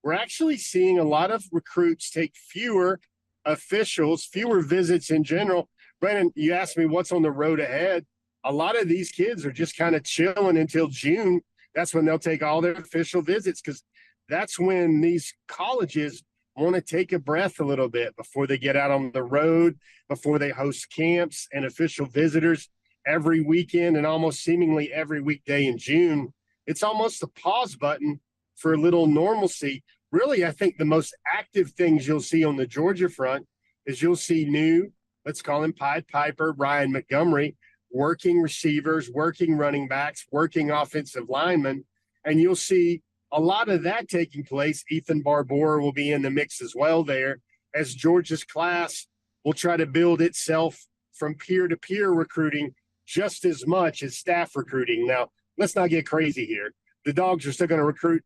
We're actually seeing a lot of recruits take fewer officials, fewer visits in general. Brandon, you asked me what's on the road ahead. A lot of these kids are just kind of chilling until June. That's when they'll take all their official visits, because that's when these colleges want to take a breath a little bit before they get out on the road, before they host camps and official visitors every weekend and almost seemingly every weekday in June. It's almost a pause button for a little normalcy. Really, I think the most active things you'll see on the Georgia front is you'll see new, let's call him Pied Piper, Ryan Montgomery, working receivers, working running backs, working offensive linemen, and you'll see a lot of that taking place. Ethan Barbour will be in the mix as well there, as Georgia's class will try to build itself from peer-to-peer recruiting just as much as staff recruiting. Now, let's not get crazy here. The Dogs are still going to recruit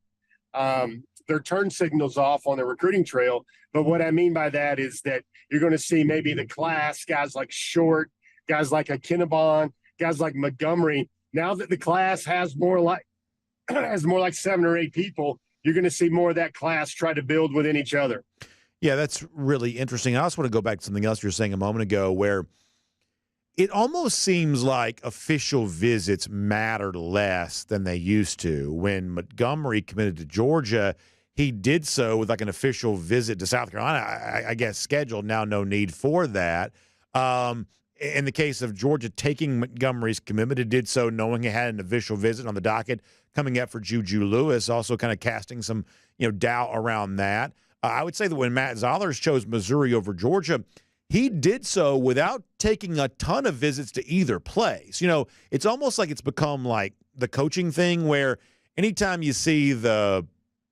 their turn signals off on the recruiting trail, but what I mean by that is that you're going to see maybe the class, guys like Short, guys like a Kinnebon, guys like Montgomery. Now that the class has more like 7 or 8 people, you're going to see more of that class try to build within each other. Yeah, that's really interesting. I also want to go back to something else you were saying a moment ago, where it almost seems like official visits mattered less than they used to. When Montgomery committed to Georgia, he did so with like an official visit to South Carolina, I guess scheduled. Now no need for that. In the case of Georgia taking Montgomery's commitment, it did so knowing it had an official visit on the docket coming up for Juju Lewis, also kind of casting some doubt around that. I would say that when Matt Zollers chose Missouri over Georgia, he did so without taking a ton of visits to either place. It's almost like it's become like the coaching thing where anytime you see the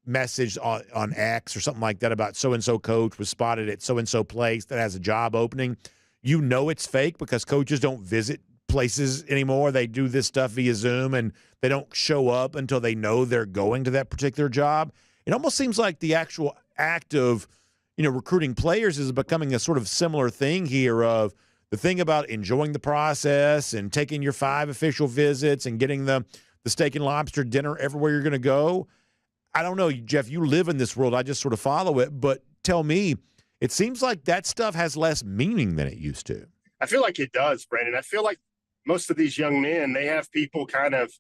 message on X or something like that about so-and-so coach was spotted at so-and-so place that has a job opening, it's fake because coaches don't visit places anymore. They do this stuff via Zoom, and they don't show up until they know they're going to that particular job. It almost seems like the actual act of recruiting players is becoming a sort of similar thing here, of the thing about enjoying the process and taking your 5 official visits and getting the steak and lobster dinner everywhere you're going to go. I don't know, Jeff, you live in this world. I just sort of follow it. But tell me, it seems like that stuff has less meaning than it used to. I feel like it does, Brandon. I feel like most of these young men, they have people kind of,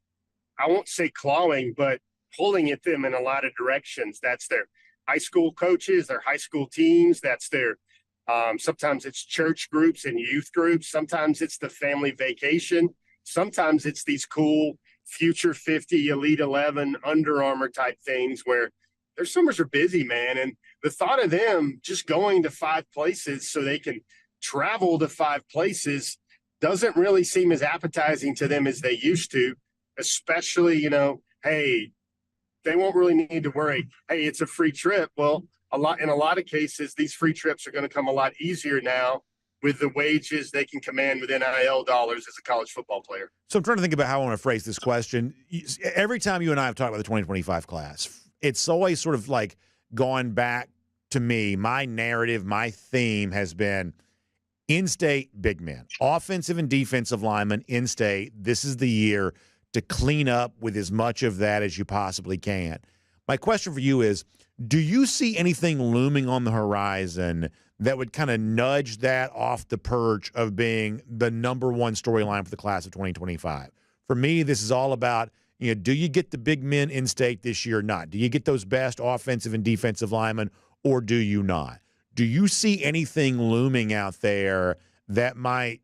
I won't say clawing, but pulling at them in a lot of directions. That's their high school coaches, their high school teams. That's their sometimes it's church groups and youth groups. Sometimes it's the family vacation. Sometimes it's these cool Future 50, Elite 11, Under Armour type things where their summers are busy, man. And the thought of them just going to 5 places so they can travel to 5 places doesn't really seem as appetizing to them as they used to, especially, hey, they won't really need to worry. Hey, it's a free trip. Well, in a lot of cases, these free trips are going to come a lot easier now with the wages they can command with NIL dollars as a college football player. So I'm trying to think about how I want to phrase this question. Every time you and I have talked about the 2025 class, it's always sort of like gone back to me. My narrative, my theme has been in-state big men, offensive and defensive linemen in-state. This is the year to clean up with as much of that as you possibly can. My question for you is, do you see anything looming on the horizon that would kind of nudge that off the perch of being the number one storyline for the class of 2025? For me, this is all about, do you get the big men in-state this year or not? Do you get those best offensive and defensive linemen, or do you not? Do you see anything looming out there that might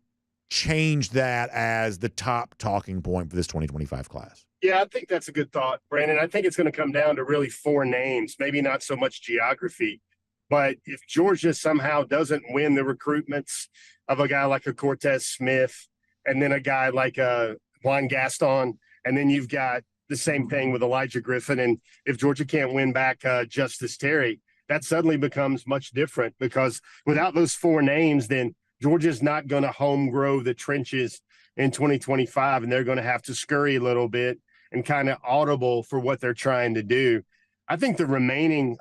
change that as the top talking point for this 2025 class? Yeah, I think that's a good thought, Brandon. I think it's going to come down to really 4 names, maybe not so much geography. But if Georgia somehow doesn't win the recruitments of a guy like a Cortez Smith and then a guy like a Juan Gaston, and then you've got the same thing with Elijah Griffin, and if Georgia can't win back Justice Terry, that suddenly becomes much different, because without those 4 names, then Georgia's not going to home grow the trenches in 2025, and they're going to have to scurry a little bit and kind of audible for what they're trying to do. I think the remaining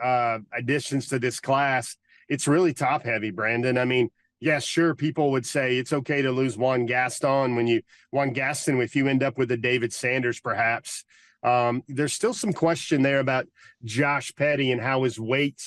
additions to this class, it's really top heavy, Brandon. I mean, yes, sure, people would say it's okay to lose Juan Gaston if you end up with a David Sanders, perhaps. There's still some question there about Josh Petty and how his weight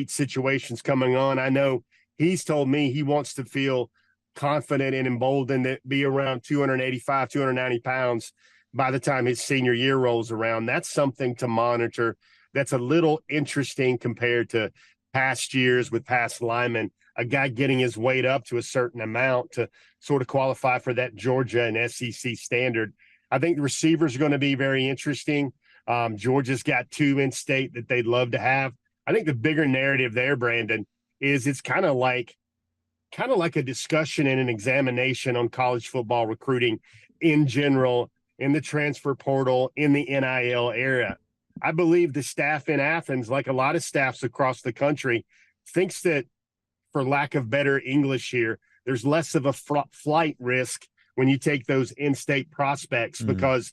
situation's coming on. I know he's told me he wants to feel confident and emboldened to be around 285, 290 pounds by the time his senior year rolls around. That's something to monitor. That's a little interesting compared to past years with past linemen, a guy getting his weight up to a certain amount to sort of qualify for that Georgia and SEC standard. I think the receivers are going to be very interesting. Georgia's got 2 in-state that they'd love to have. I think the bigger narrative there, Brandon, is it's kind of like a discussion and an examination on college football recruiting in general, in the transfer portal, in the NIL era. I believe the staff in Athens, like a lot of staffs across the country, thinks that, for lack of better English here, there's less of a flight risk when you take those in-state prospects because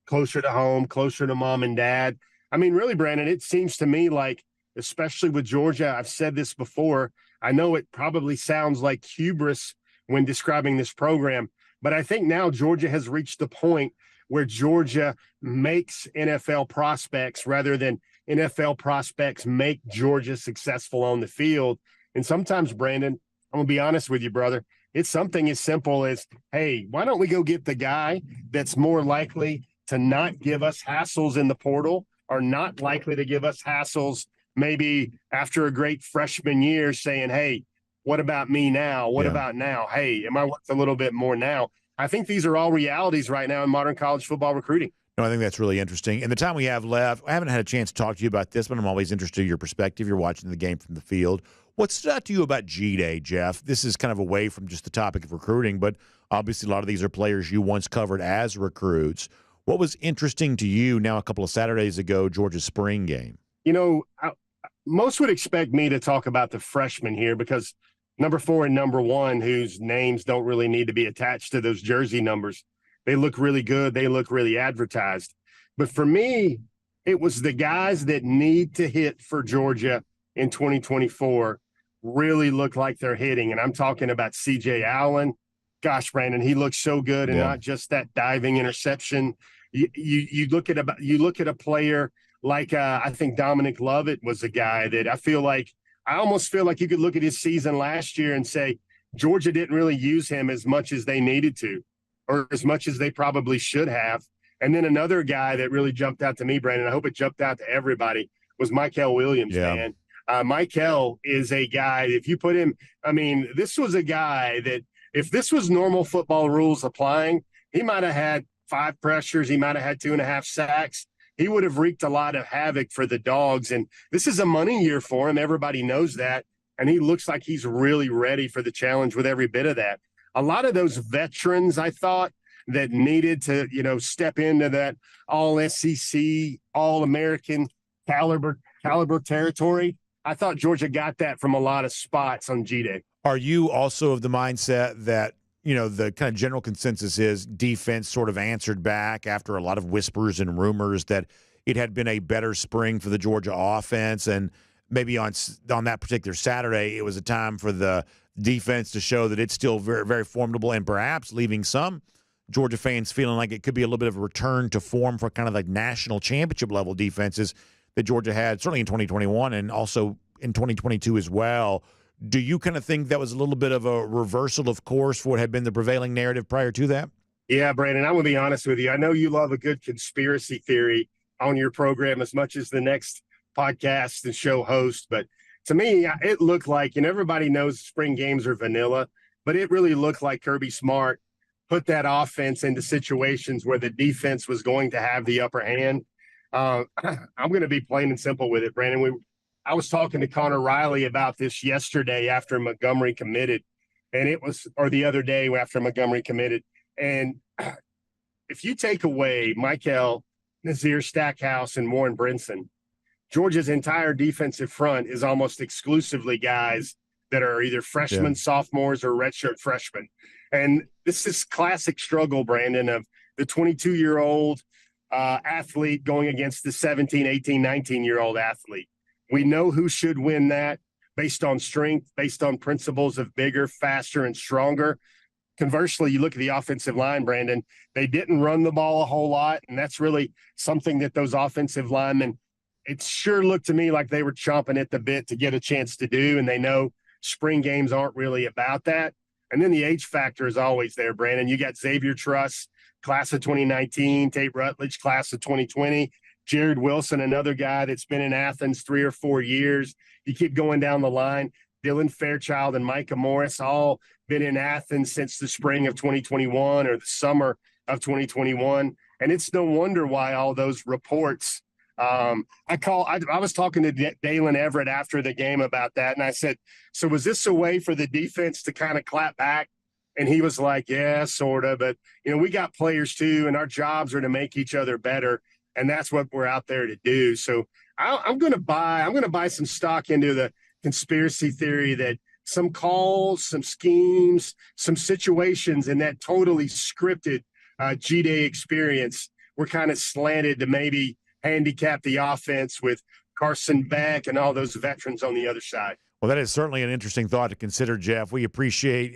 closer to home, closer to mom and dad. I mean, really, Brandon, it seems to me like, especially with Georgia, I've said this before, I know it probably sounds like hubris when describing this program, but I think now Georgia has reached the point where Georgia makes NFL prospects rather than NFL prospects make Georgia successful on the field. And sometimes, Brandon, I'm going to be honest with you, brother, it's something as simple as, hey, why don't we go get the guy that's more likely to not give us hassles in the portal, or not likely to give us hassles maybe after a great freshman year, saying, hey, what about me now? What about now? Hey, am I worth a little bit more now? I think these are all realities right now in modern college football recruiting. No, I think that's really interesting. In the time we have left, I haven't had a chance to talk to you about this, but I'm always interested in your perspective. You're watching the game from the field. What stood out to you about G-Day, Jeff? This is kind of away from just the topic of recruiting, but obviously a lot of these are players you once covered as recruits. What was interesting to you now a couple of Saturdays ago, Georgia's spring game? Most would expect me to talk about the freshmen here because number 4 and number 1, whose names don't really need to be attached to those jersey numbers, they look really good. They look really advertised. But for me, it was the guys that need to hit for Georgia in 2024 really look like they're hitting. And I'm talking about C.J. Allen. Gosh, Brandon, he looks so good, and not just that diving interception. You look at a player like I think Dominic Lovett was a guy that I almost feel like you could look at his season last year and say Georgia didn't really use him as much as they needed to, or as much as they probably should have. And then another guy that really jumped out to me, Brandon, I hope it jumped out to everybody, was Michael Williams, man. Michael is a guy, if you put him, this was a guy that if this was normal football rules applying, he might have had 5 pressures. He might have had 2.5 sacks. He would have wreaked a lot of havoc for the Dogs. And this is a money year for him. Everybody knows that. And he looks like he's really ready for the challenge with every bit of that. A lot of those veterans, I thought, that needed to, step into that all-SEC, all-American caliber territory, I thought Georgia got that from a lot of spots on G-Day. Are you also of the mindset that, the kind of general consensus is defense sort of answered back after a lot of whispers and rumors that it had been a better spring for the Georgia offense, and maybe on that particular Saturday, it was a time for the defense to show that it's still very, very formidable, and perhaps leaving some Georgia fans feeling like it could be a little bit of a return to form for kind of like national championship level defenses that Georgia had certainly in 2021 and also in 2022 as well. Do you kind of think that was a little bit of a reversal of course for what had been the prevailing narrative prior to that? Yeah, Brandon, I'm going to be honest with you. I know you love a good conspiracy theory on your program as much as the next podcast and show host. But to me, it looked like, and everybody knows spring games are vanilla, but it really looked like Kirby Smart put that offense into situations where the defense was going to have the upper hand. I'm going to be plain and simple with it, Brandon. I was talking to Connor Riley about this yesterday after Montgomery committed, or the other day after Montgomery committed. And if you take away Michael, Nazir Stackhouse, and Warren Brinson, Georgia's entire defensive front is almost exclusively guys that are either freshmen, sophomores, or redshirt freshmen. And this is classic struggle, Brandon, of the 22-year-old athlete going against the 17, 18, 19-year-old athlete. We know who should win that based on strength, based on principles of bigger, faster, and stronger. Conversely, you look at the offensive line, Brandon, they didn't run the ball a whole lot, and that's really something that those offensive linemen, it sure looked to me like they were chomping at the bit to get a chance to do, and they know spring games aren't really about that. And then the age factor is always there, Brandon. You got Xavier Truss, class of 2019, Tate Rutledge, class of 2020, Jared Wilson, another guy that's been in Athens 3 or 4 years. You keep going down the line. Dylan Fairchild and Micah Morris all been in Athens since the spring of 2021 or the summer of 2021. And it's no wonder why all those reports I was talking to Dalen Everett after the game about that. And I said, so was this a way for the defense to kind of clap back? And he was like, yeah, sort of. But, we got players too, and our jobs are to make each other better. And that's what we're out there to do. So I'm going to buy some stock into the conspiracy theory that some calls, some schemes, some situations in that totally scripted G-Day experience were kind of slanted to maybe handicap the offense with Carson Beck and all those veterans on the other side. Well, that is certainly an interesting thought to consider, Jeff. We appreciate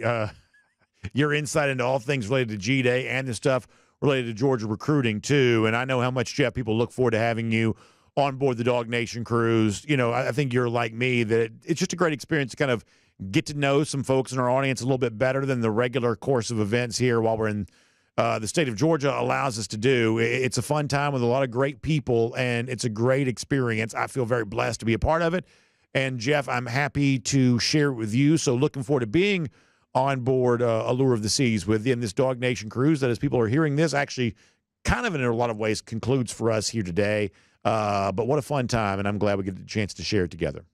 your insight into all things related to G-Day and the stuff related to Georgia recruiting, too. And I know how much, Jeff, people look forward to having you on board the DawgNation cruise. I think you're like me, that it's just a great experience to kind of get to know some folks in our audience a little bit better than the regular course of events here while we're in the state of Georgia allows us to do. It's a fun time with a lot of great people, and it's a great experience. I feel very blessed to be a part of it. And, Jeff, I'm happy to share it with you. So looking forward to being on board Allure of the Seas with you in this DawgNation cruise that, as people are hearing this, actually kind of in a lot of ways concludes for us here today. But what a fun time, and I'm glad we get the chance to share it together.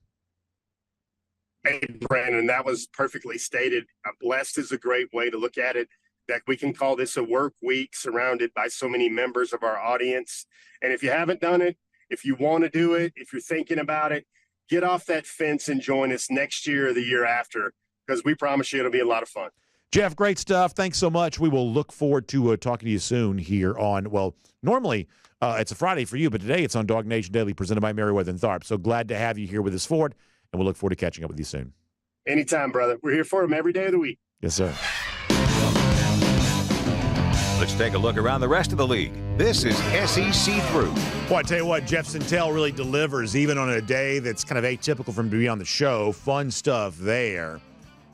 Hey, Brandon, that was perfectly stated. Blessed is a great way to look at it, that we can call this a work week surrounded by so many members of our audience. And if you haven't done it, if you want to do it, if you're thinking about it, get off that fence and join us next year or the year after, because we promise you it'll be a lot of fun. Jeff, great stuff. Thanks so much. We will look forward to talking to you soon here on, normally it's a Friday for you, but today it's on DawgNation Daily presented by Merriweather and Tharp. So glad to have you here with us, Ford, and we'll look forward to catching up with you soon. Anytime, brother. We're here for them every day of the week. Yes, sir. Let's take a look around the rest of the league. This is SEC Through. Well, I tell you what, Jeff Sentell really delivers even on a day that's kind of atypical for him to be on the show. Fun stuff there.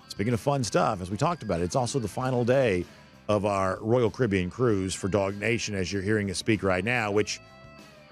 Speaking of fun stuff, as we talked about, it's also the final day of our Royal Caribbean cruise for DawgNation, as you're hearing us speak right now, which,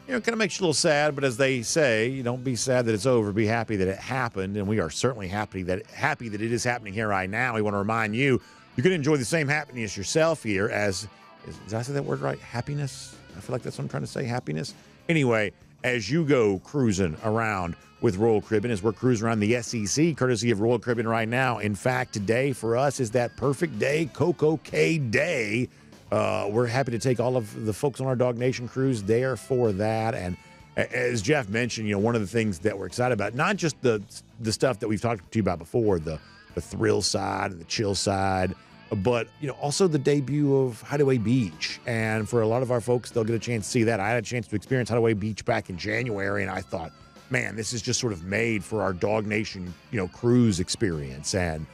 kind of makes you a little sad, but as they say, don't be sad that it's over, be happy that it happened, and we are certainly happy that it is happening here right now. We want to remind you, you can enjoy the same happiness yourself here as, did I say that word right? Happiness? I feel like that's what I'm trying to say, happiness. Anyway, as you go cruising around with Royal Caribbean, as we're cruising around the SEC, courtesy of Royal Caribbean right now. In fact, today for us is that perfect day, Coco K Day. We're happy to take all of the folks on our DawgNation cruise there for that. And as Jeff mentioned, one of the things that we're excited about, not just the stuff that we've talked to you about before, the thrill side and the chill side, but also the debut of Hideaway Beach. And for a lot of our folks, they'll get a chance to see that. I had a chance to experience Hideaway Beach back in January, and I thought, man, this is just sort of made for our DawgNation, cruise experience. And,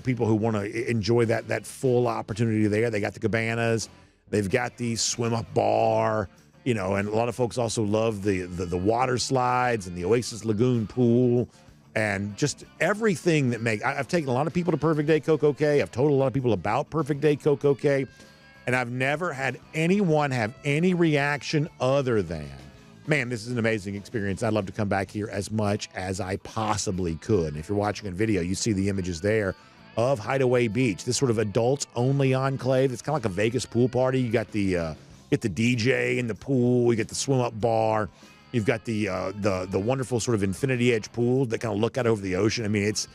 people who want to enjoy that full opportunity there. They got the cabanas. They've got the swim-up bar, and a lot of folks also love the water slides and the Oasis Lagoon pool and just everything that I've taken a lot of people to Perfect Day CocoCay. I've told a lot of people about Perfect Day CocoCay, and I've never had anyone have any reaction other than, man, this is an amazing experience. I'd love to come back here as much as I possibly could. And if you're watching a video, you see the images there of Hideaway Beach, this sort of adults-only enclave. It's kind of like a Vegas pool party. You got the DJ in the pool. You get the swim-up bar. You've got the wonderful sort of infinity edge pool that kind of look out over the ocean. I mean, it's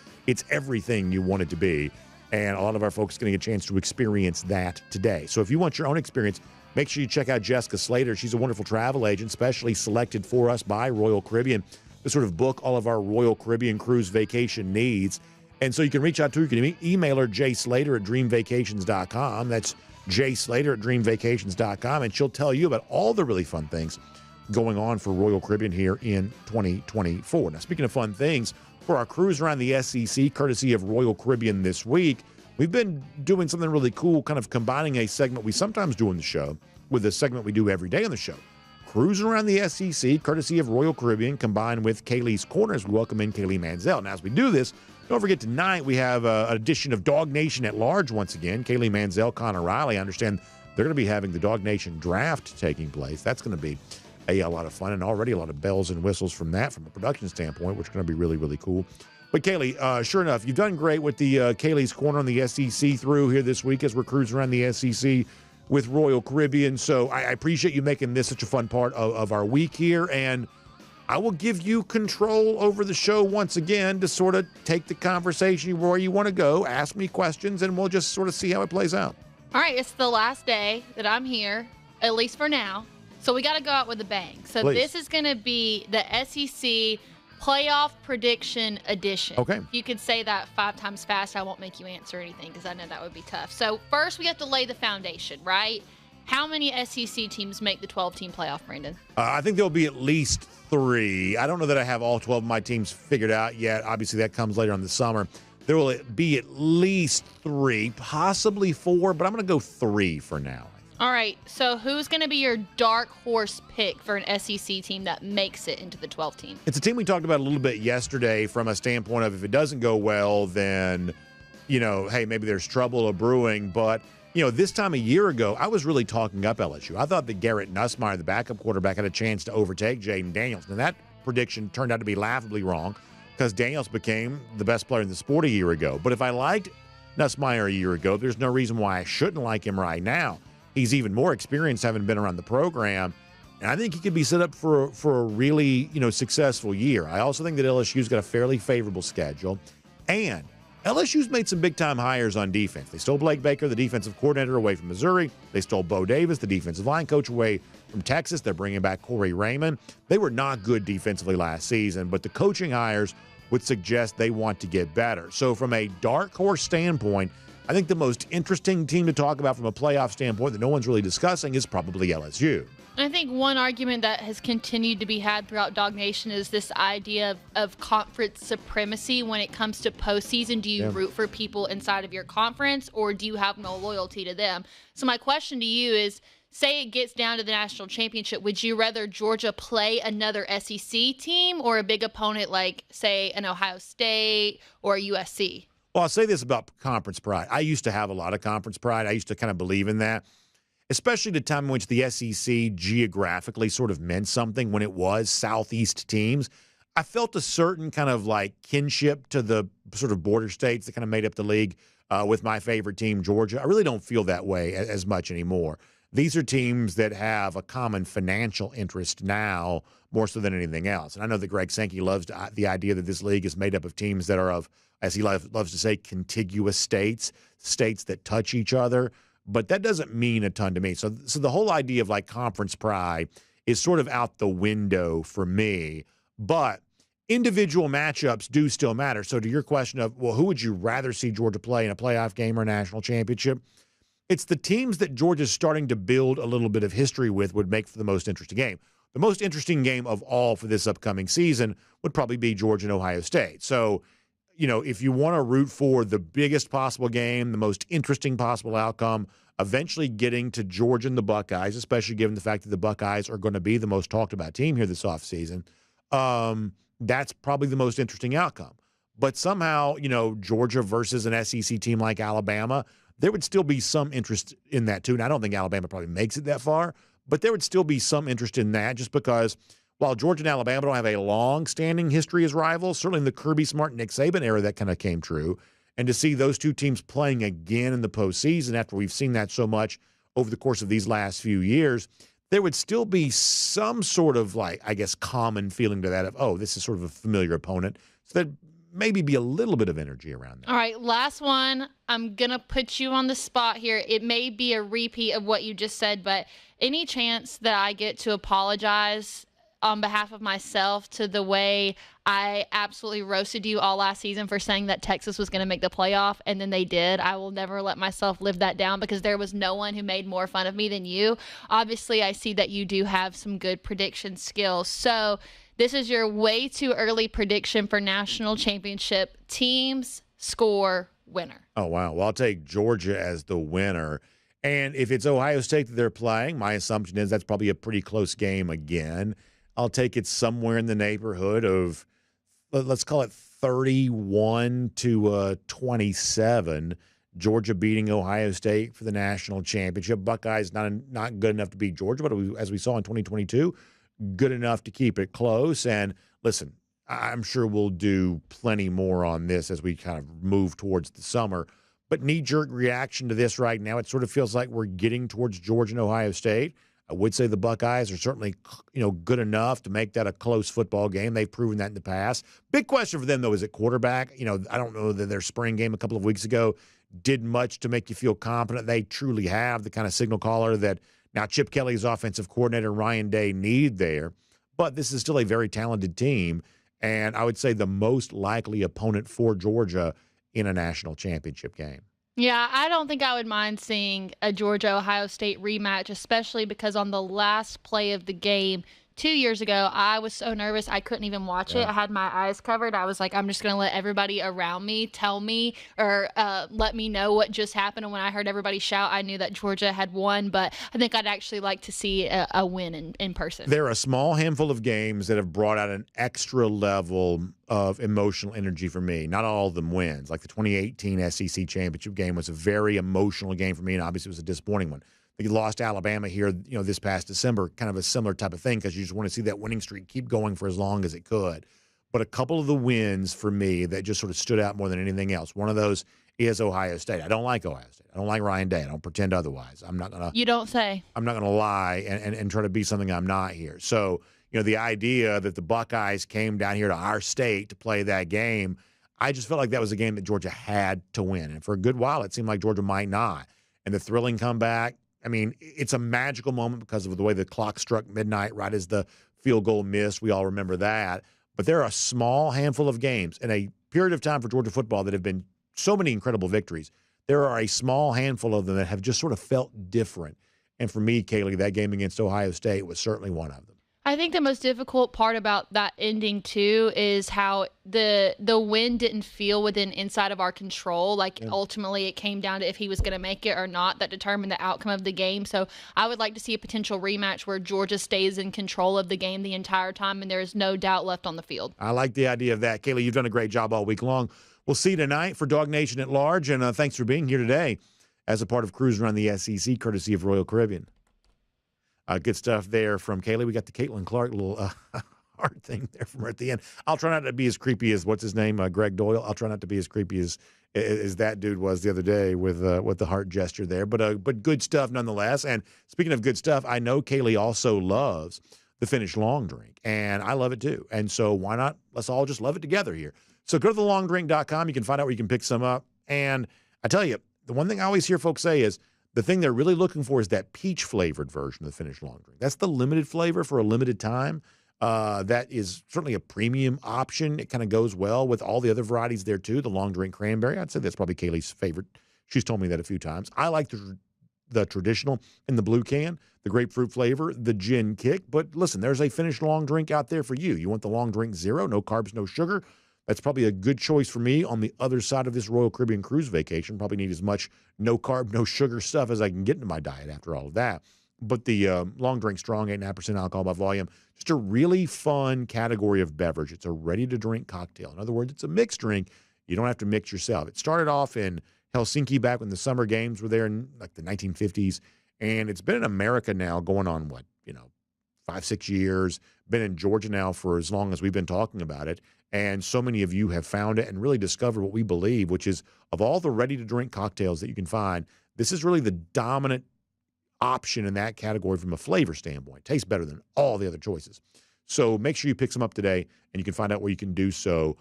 everything you want it to be. And a lot of our folks are getting a chance to experience that today. So if you want your own experience, make sure you check out Jessica Slater. She's a wonderful travel agent, specially selected for us by Royal Caribbean to sort of book all of our Royal Caribbean cruise vacation needs. And so you can reach out to her. You can email her, jslater@dreamvacations.com. That's jslater@dreamvacations.com. And she'll tell you about all the really fun things going on for Royal Caribbean here in 2024. Now, speaking of fun things, for our cruise around the SEC, courtesy of Royal Caribbean this week, we've been doing something really cool, kind of combining a segment we sometimes do on the show with a segment we do every day on the show. Cruising around the SEC, courtesy of Royal Caribbean, combined with Kaylee's Corners. We welcome in Kaylee Mansell. Now, as we do this, don't forget tonight we have an edition of DawgNation at Large once again. Kaylee Mansell, Connor Riley. I understand they're going to be having the DawgNation draft taking place. That's going to be a lot of fun, and already a lot of bells and whistles from that, from a production standpoint, which is going to be really, really cool. But Kaylee, sure enough, you've done great with the Kaylee's Corner on the SEC through here this week as we're cruising around the SEC with Royal Caribbean. So I appreciate you making this such a fun part of our week here, and I will give you control over the show once again to sort of take the conversation where you want to go, ask me questions, and we'll just sort of see how it plays out. All right, it's the last day that I'm here, at least for now. So we got to go out with a bang. So Please. This is going to be the SEC Playoff Prediction Edition. Okay. If you could say that 5 times fast, I won't make you answer anything because I know that would be tough. So first we have to lay the foundation, right? How many SEC teams make the 12-team playoff, Brandon? I think there'll be at least 3. I don't know that I have all 12 of my teams figured out yet. Obviously, that comes later in the summer. There will be at least 3, possibly 4, but I'm going to go 3 for now. All right, so who's going to be your dark horse pick for an SEC team that makes it into the 12 team? It's a team we talked about a little bit yesterday from a standpoint of if it doesn't go well, then, hey, maybe there's trouble brewing. But, this time a year ago, I was really talking up LSU. I thought that Garrett Nussmeier, the backup quarterback, had a chance to overtake Jaden Daniels. And that prediction turned out to be laughably wrong because Daniels became the best player in the sport a year ago. But if I liked Nussmeier a year ago, there's no reason why I shouldn't like him right now. He's even more experienced having been around the program, and I think he could be set up for a really, successful year. I also think that LSU's got a fairly favorable schedule, and LSU's made some big-time hires on defense. They stole Blake Baker, the defensive coordinator, away from Missouri. They stole Bo Davis, the defensive line coach, away from Texas. They're bringing back Corey Raymond. They were not good defensively last season, but the coaching hires would suggest they want to get better. So from a dark horse standpoint, I think the most interesting team to talk about from a playoff standpoint that no one's really discussing is probably LSU. I think one argument that has continued to be had throughout DawgNation is this idea of conference supremacy when it comes to postseason. Do you root for people inside of your conference, or do you have no loyalty to them? So my question to you is, say it gets down to the national championship, would you rather Georgia play another SEC team or a big opponent like, say, an Ohio State or USC? Well, I'll say this about conference pride. I used to have a lot of conference pride. I used to kind of believe in that, especially the time in which the SEC geographically sort of meant something when it was Southeast teams. I felt a certain kind of like kinship to the sort of border states that kind of made up the league with my favorite team, Georgia. I really don't feel that way as much anymore. These are teams that have a common financial interest now more so than anything else. And I know that Greg Sankey loves the idea that this league is made up of teams that are of, as he loves to say, contiguous states that touch each other. But that doesn't mean a ton to me. So the whole idea of like conference pride is sort of out the window for me. But individual matchups do still matter. So to your question of, well, who would you rather see Georgia play in a playoff game or a national championship? It's the teams that Georgia's starting to build a little bit of history with would make for the most interesting game. the most interesting game of all for this upcoming season would probably be Georgia and Ohio State. So, if you want to root for the biggest possible game, the most interesting possible outcome, eventually getting to Georgia and the Buckeyes, especially given the fact that the Buckeyes are going to be the most talked about team here this offseason, that's probably the most interesting outcome. But somehow, Georgia versus an SEC team like Alabama, there would still be some interest in that too. And I don't think Alabama probably makes it that far, but there would still be some interest in that just because while Georgia and Alabama don't have a long-standing history as rivals, certainly in the Kirby Smart, Nick Saban era, that kind of came true. And to see those two teams playing again in the postseason after we've seen that so much over the course of these last few years, there would still be some sort of common feeling to that of, this is sort of a familiar opponent. So that maybe be a little bit of energy around that. All right, last one. I'm going to put you on the spot here. It may be a repeat of what you just said, but any chance that I get to apologize on behalf of myself to the way I absolutely roasted you all last season for saying that Texas was going to make the playoff, and then they did. I will never let myself live that down because there was no one who made more fun of me than you. Obviously, I see that you do have some good prediction skills. So this is your way too early prediction for national championship teams, score, winner. Oh, wow. Well, I'll take Georgia as the winner. And if it's Ohio State that they're playing, my assumption is that's probably a pretty close game again. I'll take it somewhere in the neighborhood of, let's call it 31-27. Georgia beating Ohio State for the national championship. Buckeyes not good enough to beat Georgia, but as we saw in 2022, good enough to keep it close. And listen, I'm sure we'll do plenty more on this as we kind of move towards the summer. But knee-jerk reaction to this right now, it sort of feels like we're getting towards Georgia and Ohio State. I would say the Buckeyes are certainly, good enough to make that a close football game. They've proven that in the past. Big question for them, though, is at quarterback. I don't know that their spring game a couple of weeks ago did much to make you feel confident they truly have the kind of signal caller that now Chip Kelly's offensive coordinator, Ryan Day, need there. But this is still a very talented team, and I would say the most likely opponent for Georgia in a national championship game. Yeah, I don't think I would mind seeing a Georgia-Ohio State rematch, especially because on the last play of the game 2 years ago, I was so nervous I couldn't even watch it. I had my eyes covered. I was like, I'm just going to let everybody around me tell me or let me know what just happened. And when I heard everybody shout, I knew that Georgia had won. But I think I'd actually like to see a win in person. There are a small handful of games that have brought out an extra level of emotional energy for me. Not all of them wins. Like the 2018 SEC championship game was a very emotional game for me, and obviously it was a disappointing one. They lost to Alabama here, this past December, kind of a similar type of thing because you just want to see that winning streak keep going for as long as it could. But a couple of the wins for me that just sort of stood out more than anything else. One of those is Ohio State. I don't like Ohio State. I don't like Ryan Day. I don't pretend otherwise. I'm not gonna. You don't say. I'm not gonna lie and try to be something I'm not here. So the idea that the Buckeyes came down here to our state to play that game, I just felt like that was a game that Georgia had to win. And for a good while, it seemed like Georgia might not. And the thrilling comeback. I mean, it's a magical moment because of the way the clock struck midnight right as the field goal missed. We all remember that. But there are a small handful of games in a period of time for Georgia football that have been so many incredible victories. There are a small handful of them that have just sort of felt different. And for me, Kaylee, that game against Ohio State was certainly one of them. I think the most difficult part about that ending too is how the win didn't feel inside of our control. Like ultimately it came down to if he was going to make it or not that determined the outcome of the game. So I would like to see a potential rematch where Georgia stays in control of the game the entire time and there is no doubt left on the field. I like the idea of that. Kaylee, you've done a great job all week long. We'll see you tonight for DawgNation at Large, and thanks for being here today as a part of Cruising Around the SEC, courtesy of Royal Caribbean. Good stuff there from Kaylee. We got the Caitlin Clark little heart thing there from her at the end. I'll try not to be as creepy as, what's his name, Greg Doyle. I'll try not to be as creepy as that dude was the other day with the heart gesture there. But good stuff nonetheless. And speaking of good stuff, I know Kaylee also loves the Finnish long drink, and I love it too. And so why not? Let's all just love it together here. So go to thelongdrink.com. You can find out where you can pick some up. And I tell you, the one thing I always hear folks say is, the thing they're really looking for is that peach-flavored version of the Finnish long drink. That's the limited flavor for a limited time. That is certainly a premium option. It kind of goes well with all the other varieties there, too. The long drink cranberry, I'd say that's probably Kaylee's favorite. She's told me that a few times. I like the the traditional in the blue can, the grapefruit flavor, the gin kick. But listen, there's a finished long drink out there for you. You want the long drink zero, no carbs, no sugar. That's probably a good choice for me on the other side of this Royal Caribbean cruise vacation. Probably need as much no carb, no sugar stuff as I can get into my diet after all of that. But the long drink strong, 8.5% alcohol by volume, just a really fun category of beverage. It's a ready-to-drink cocktail. In other words, it's a mixed drink. You don't have to mix yourself. It started off in Helsinki back when the Summer Games were there in like the 1950s, and it's been in America now going on, 5-6 years. Been in Georgia now for as long as we've been talking about it. And so many of you have found it and really discovered what we believe, which is of all the ready-to-drink cocktails that you can find, this is really the dominant option in that category from a flavor standpoint. It tastes better than all the other choices. So make sure you pick some up today, and you can find out where you can do so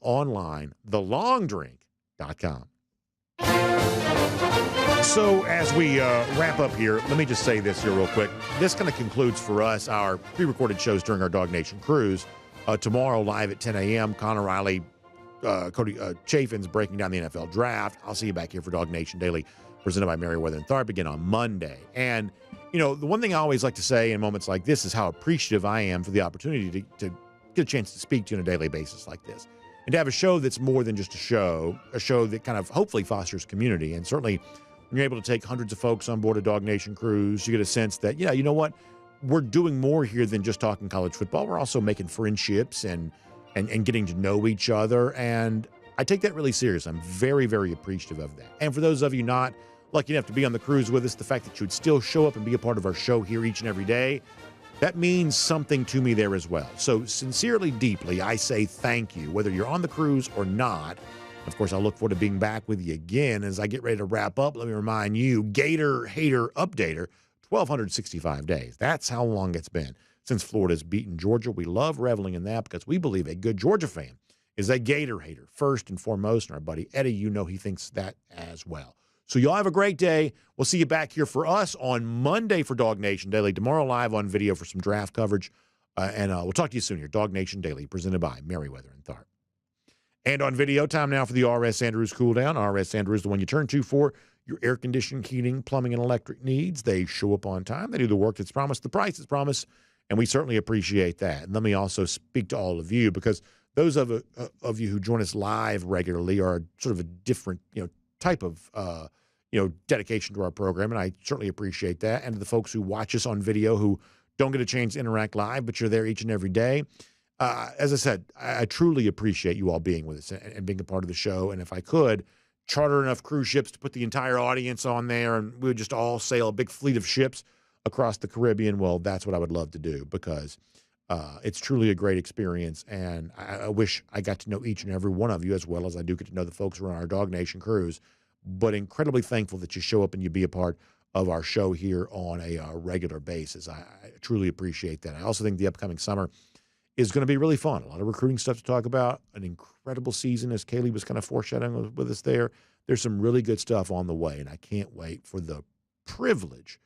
online, thelongdrink.com. So as we wrap up here, let me just say this here real quick. This kind of concludes for us our pre-recorded shows during our DawgNation cruise. Tomorrow, live at 10 a.m., Connor Riley, Cody Chafin's breaking down the NFL draft. I'll see you back here for DawgNation Daily, presented by Merriweather and Tharp, again on Monday. And, the one thing I always like to say in moments like this is how appreciative I am for the opportunity to get a chance to speak to you on a daily basis like this. And to have a show that's more than just a show that kind of hopefully fosters community. And certainly when you're able to take hundreds of folks on board a DawgNation cruise, you get a sense that, you know what? We're doing more here than just talking college football. We're also making friendships and getting to know each other. And I take that really serious. I'm very, very appreciative of that. And for those of you not lucky enough to be on the cruise with us, the fact that you would still show up and be a part of our show here each and every day, that means something to me there as well. So sincerely, deeply, I say thank you, whether you're on the cruise or not. Of course, I look forward to being back with you again. As I get ready to wrap up, let me remind you, Gator Hater Updater, 1,265 days. That's how long it's been since Florida's beaten Georgia. We love reveling in that because we believe a good Georgia fan is a Gator hater first and foremost. And our buddy Eddie, he thinks that as well. So y'all have a great day. We'll see you back here for us on Monday for DawgNation Daily. Tomorrow live on video for some draft coverage. And we'll talk to you soon here. DawgNation Daily, presented by Merriweather and Tharp. And on video, time now for the R.S. Andrews Cool Down. R.S. Andrews, the one you turn to for your air conditioning, heating, plumbing, and electric needs. They show up on time. They do the work that's promised, the price that's promised, and we certainly appreciate that. And let me also speak to all of you, because those of you who join us live regularly are sort of a different type of dedication to our program, and I certainly appreciate that. And to the folks who watch us on video who don't get a chance to interact live, but you're there each and every day. As I said, I truly appreciate you all being with us and being a part of the show. And if I could charter enough cruise ships to put the entire audience on there and we would just all sail a big fleet of ships across the Caribbean, well, that's what I would love to do, because it's truly a great experience. And I wish I got to know each and every one of you as well as I do get to know the folks who are on our DawgNation cruise. But incredibly thankful that you show up and you be a part of our show here on a regular basis. I truly appreciate that. I also think the upcoming summer is going to be really fun. A lot of recruiting stuff to talk about. An incredible season, as Kaylee was kind of foreshadowing with us there. There's some really good stuff on the way, and I can't wait for the privilege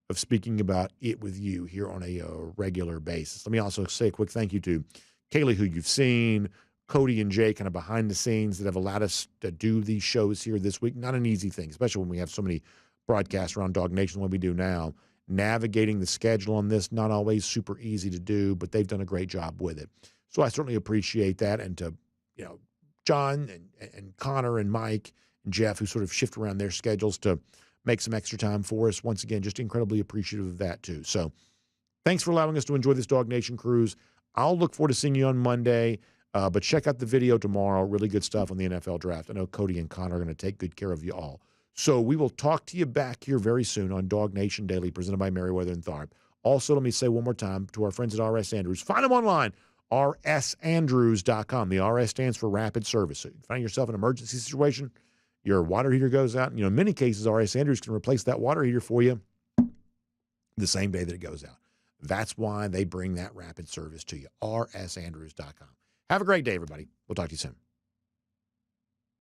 of speaking about it with you here on a regular basis. Let me also say a quick thank you to Kaylee, who you've seen, Cody and Jay kind of behind the scenes that have allowed us to do these shows here this week. Not an easy thing, especially when we have so many broadcasts around DawgNation like we do now. Navigating the schedule on this, not always super easy to do, but they've done a great job with it. So I certainly appreciate that. And to, John and Connor and Mike and Jeff, who sort of shift around their schedules to make some extra time for us. Once again, just incredibly appreciative of that too. So thanks for allowing us to enjoy this DawgNation cruise. I'll look forward to seeing you on Monday, but check out the video tomorrow. Really good stuff on the NFL draft. I know Cody and Connor are going to take good care of you all. So we will talk to you back here very soon on DawgNation Daily, presented by Merriweather and Tharp. Also, let me say one more time to our friends at R.S. Andrews, find them online, rsandrews.com. The RS stands for Rapid Service. So you find yourself in an emergency situation, your water heater goes out. In many cases, R.S. Andrews can replace that water heater for you the same day that it goes out. That's why they bring that rapid service to you, rsandrews.com. Have a great day, everybody. We'll talk to you soon.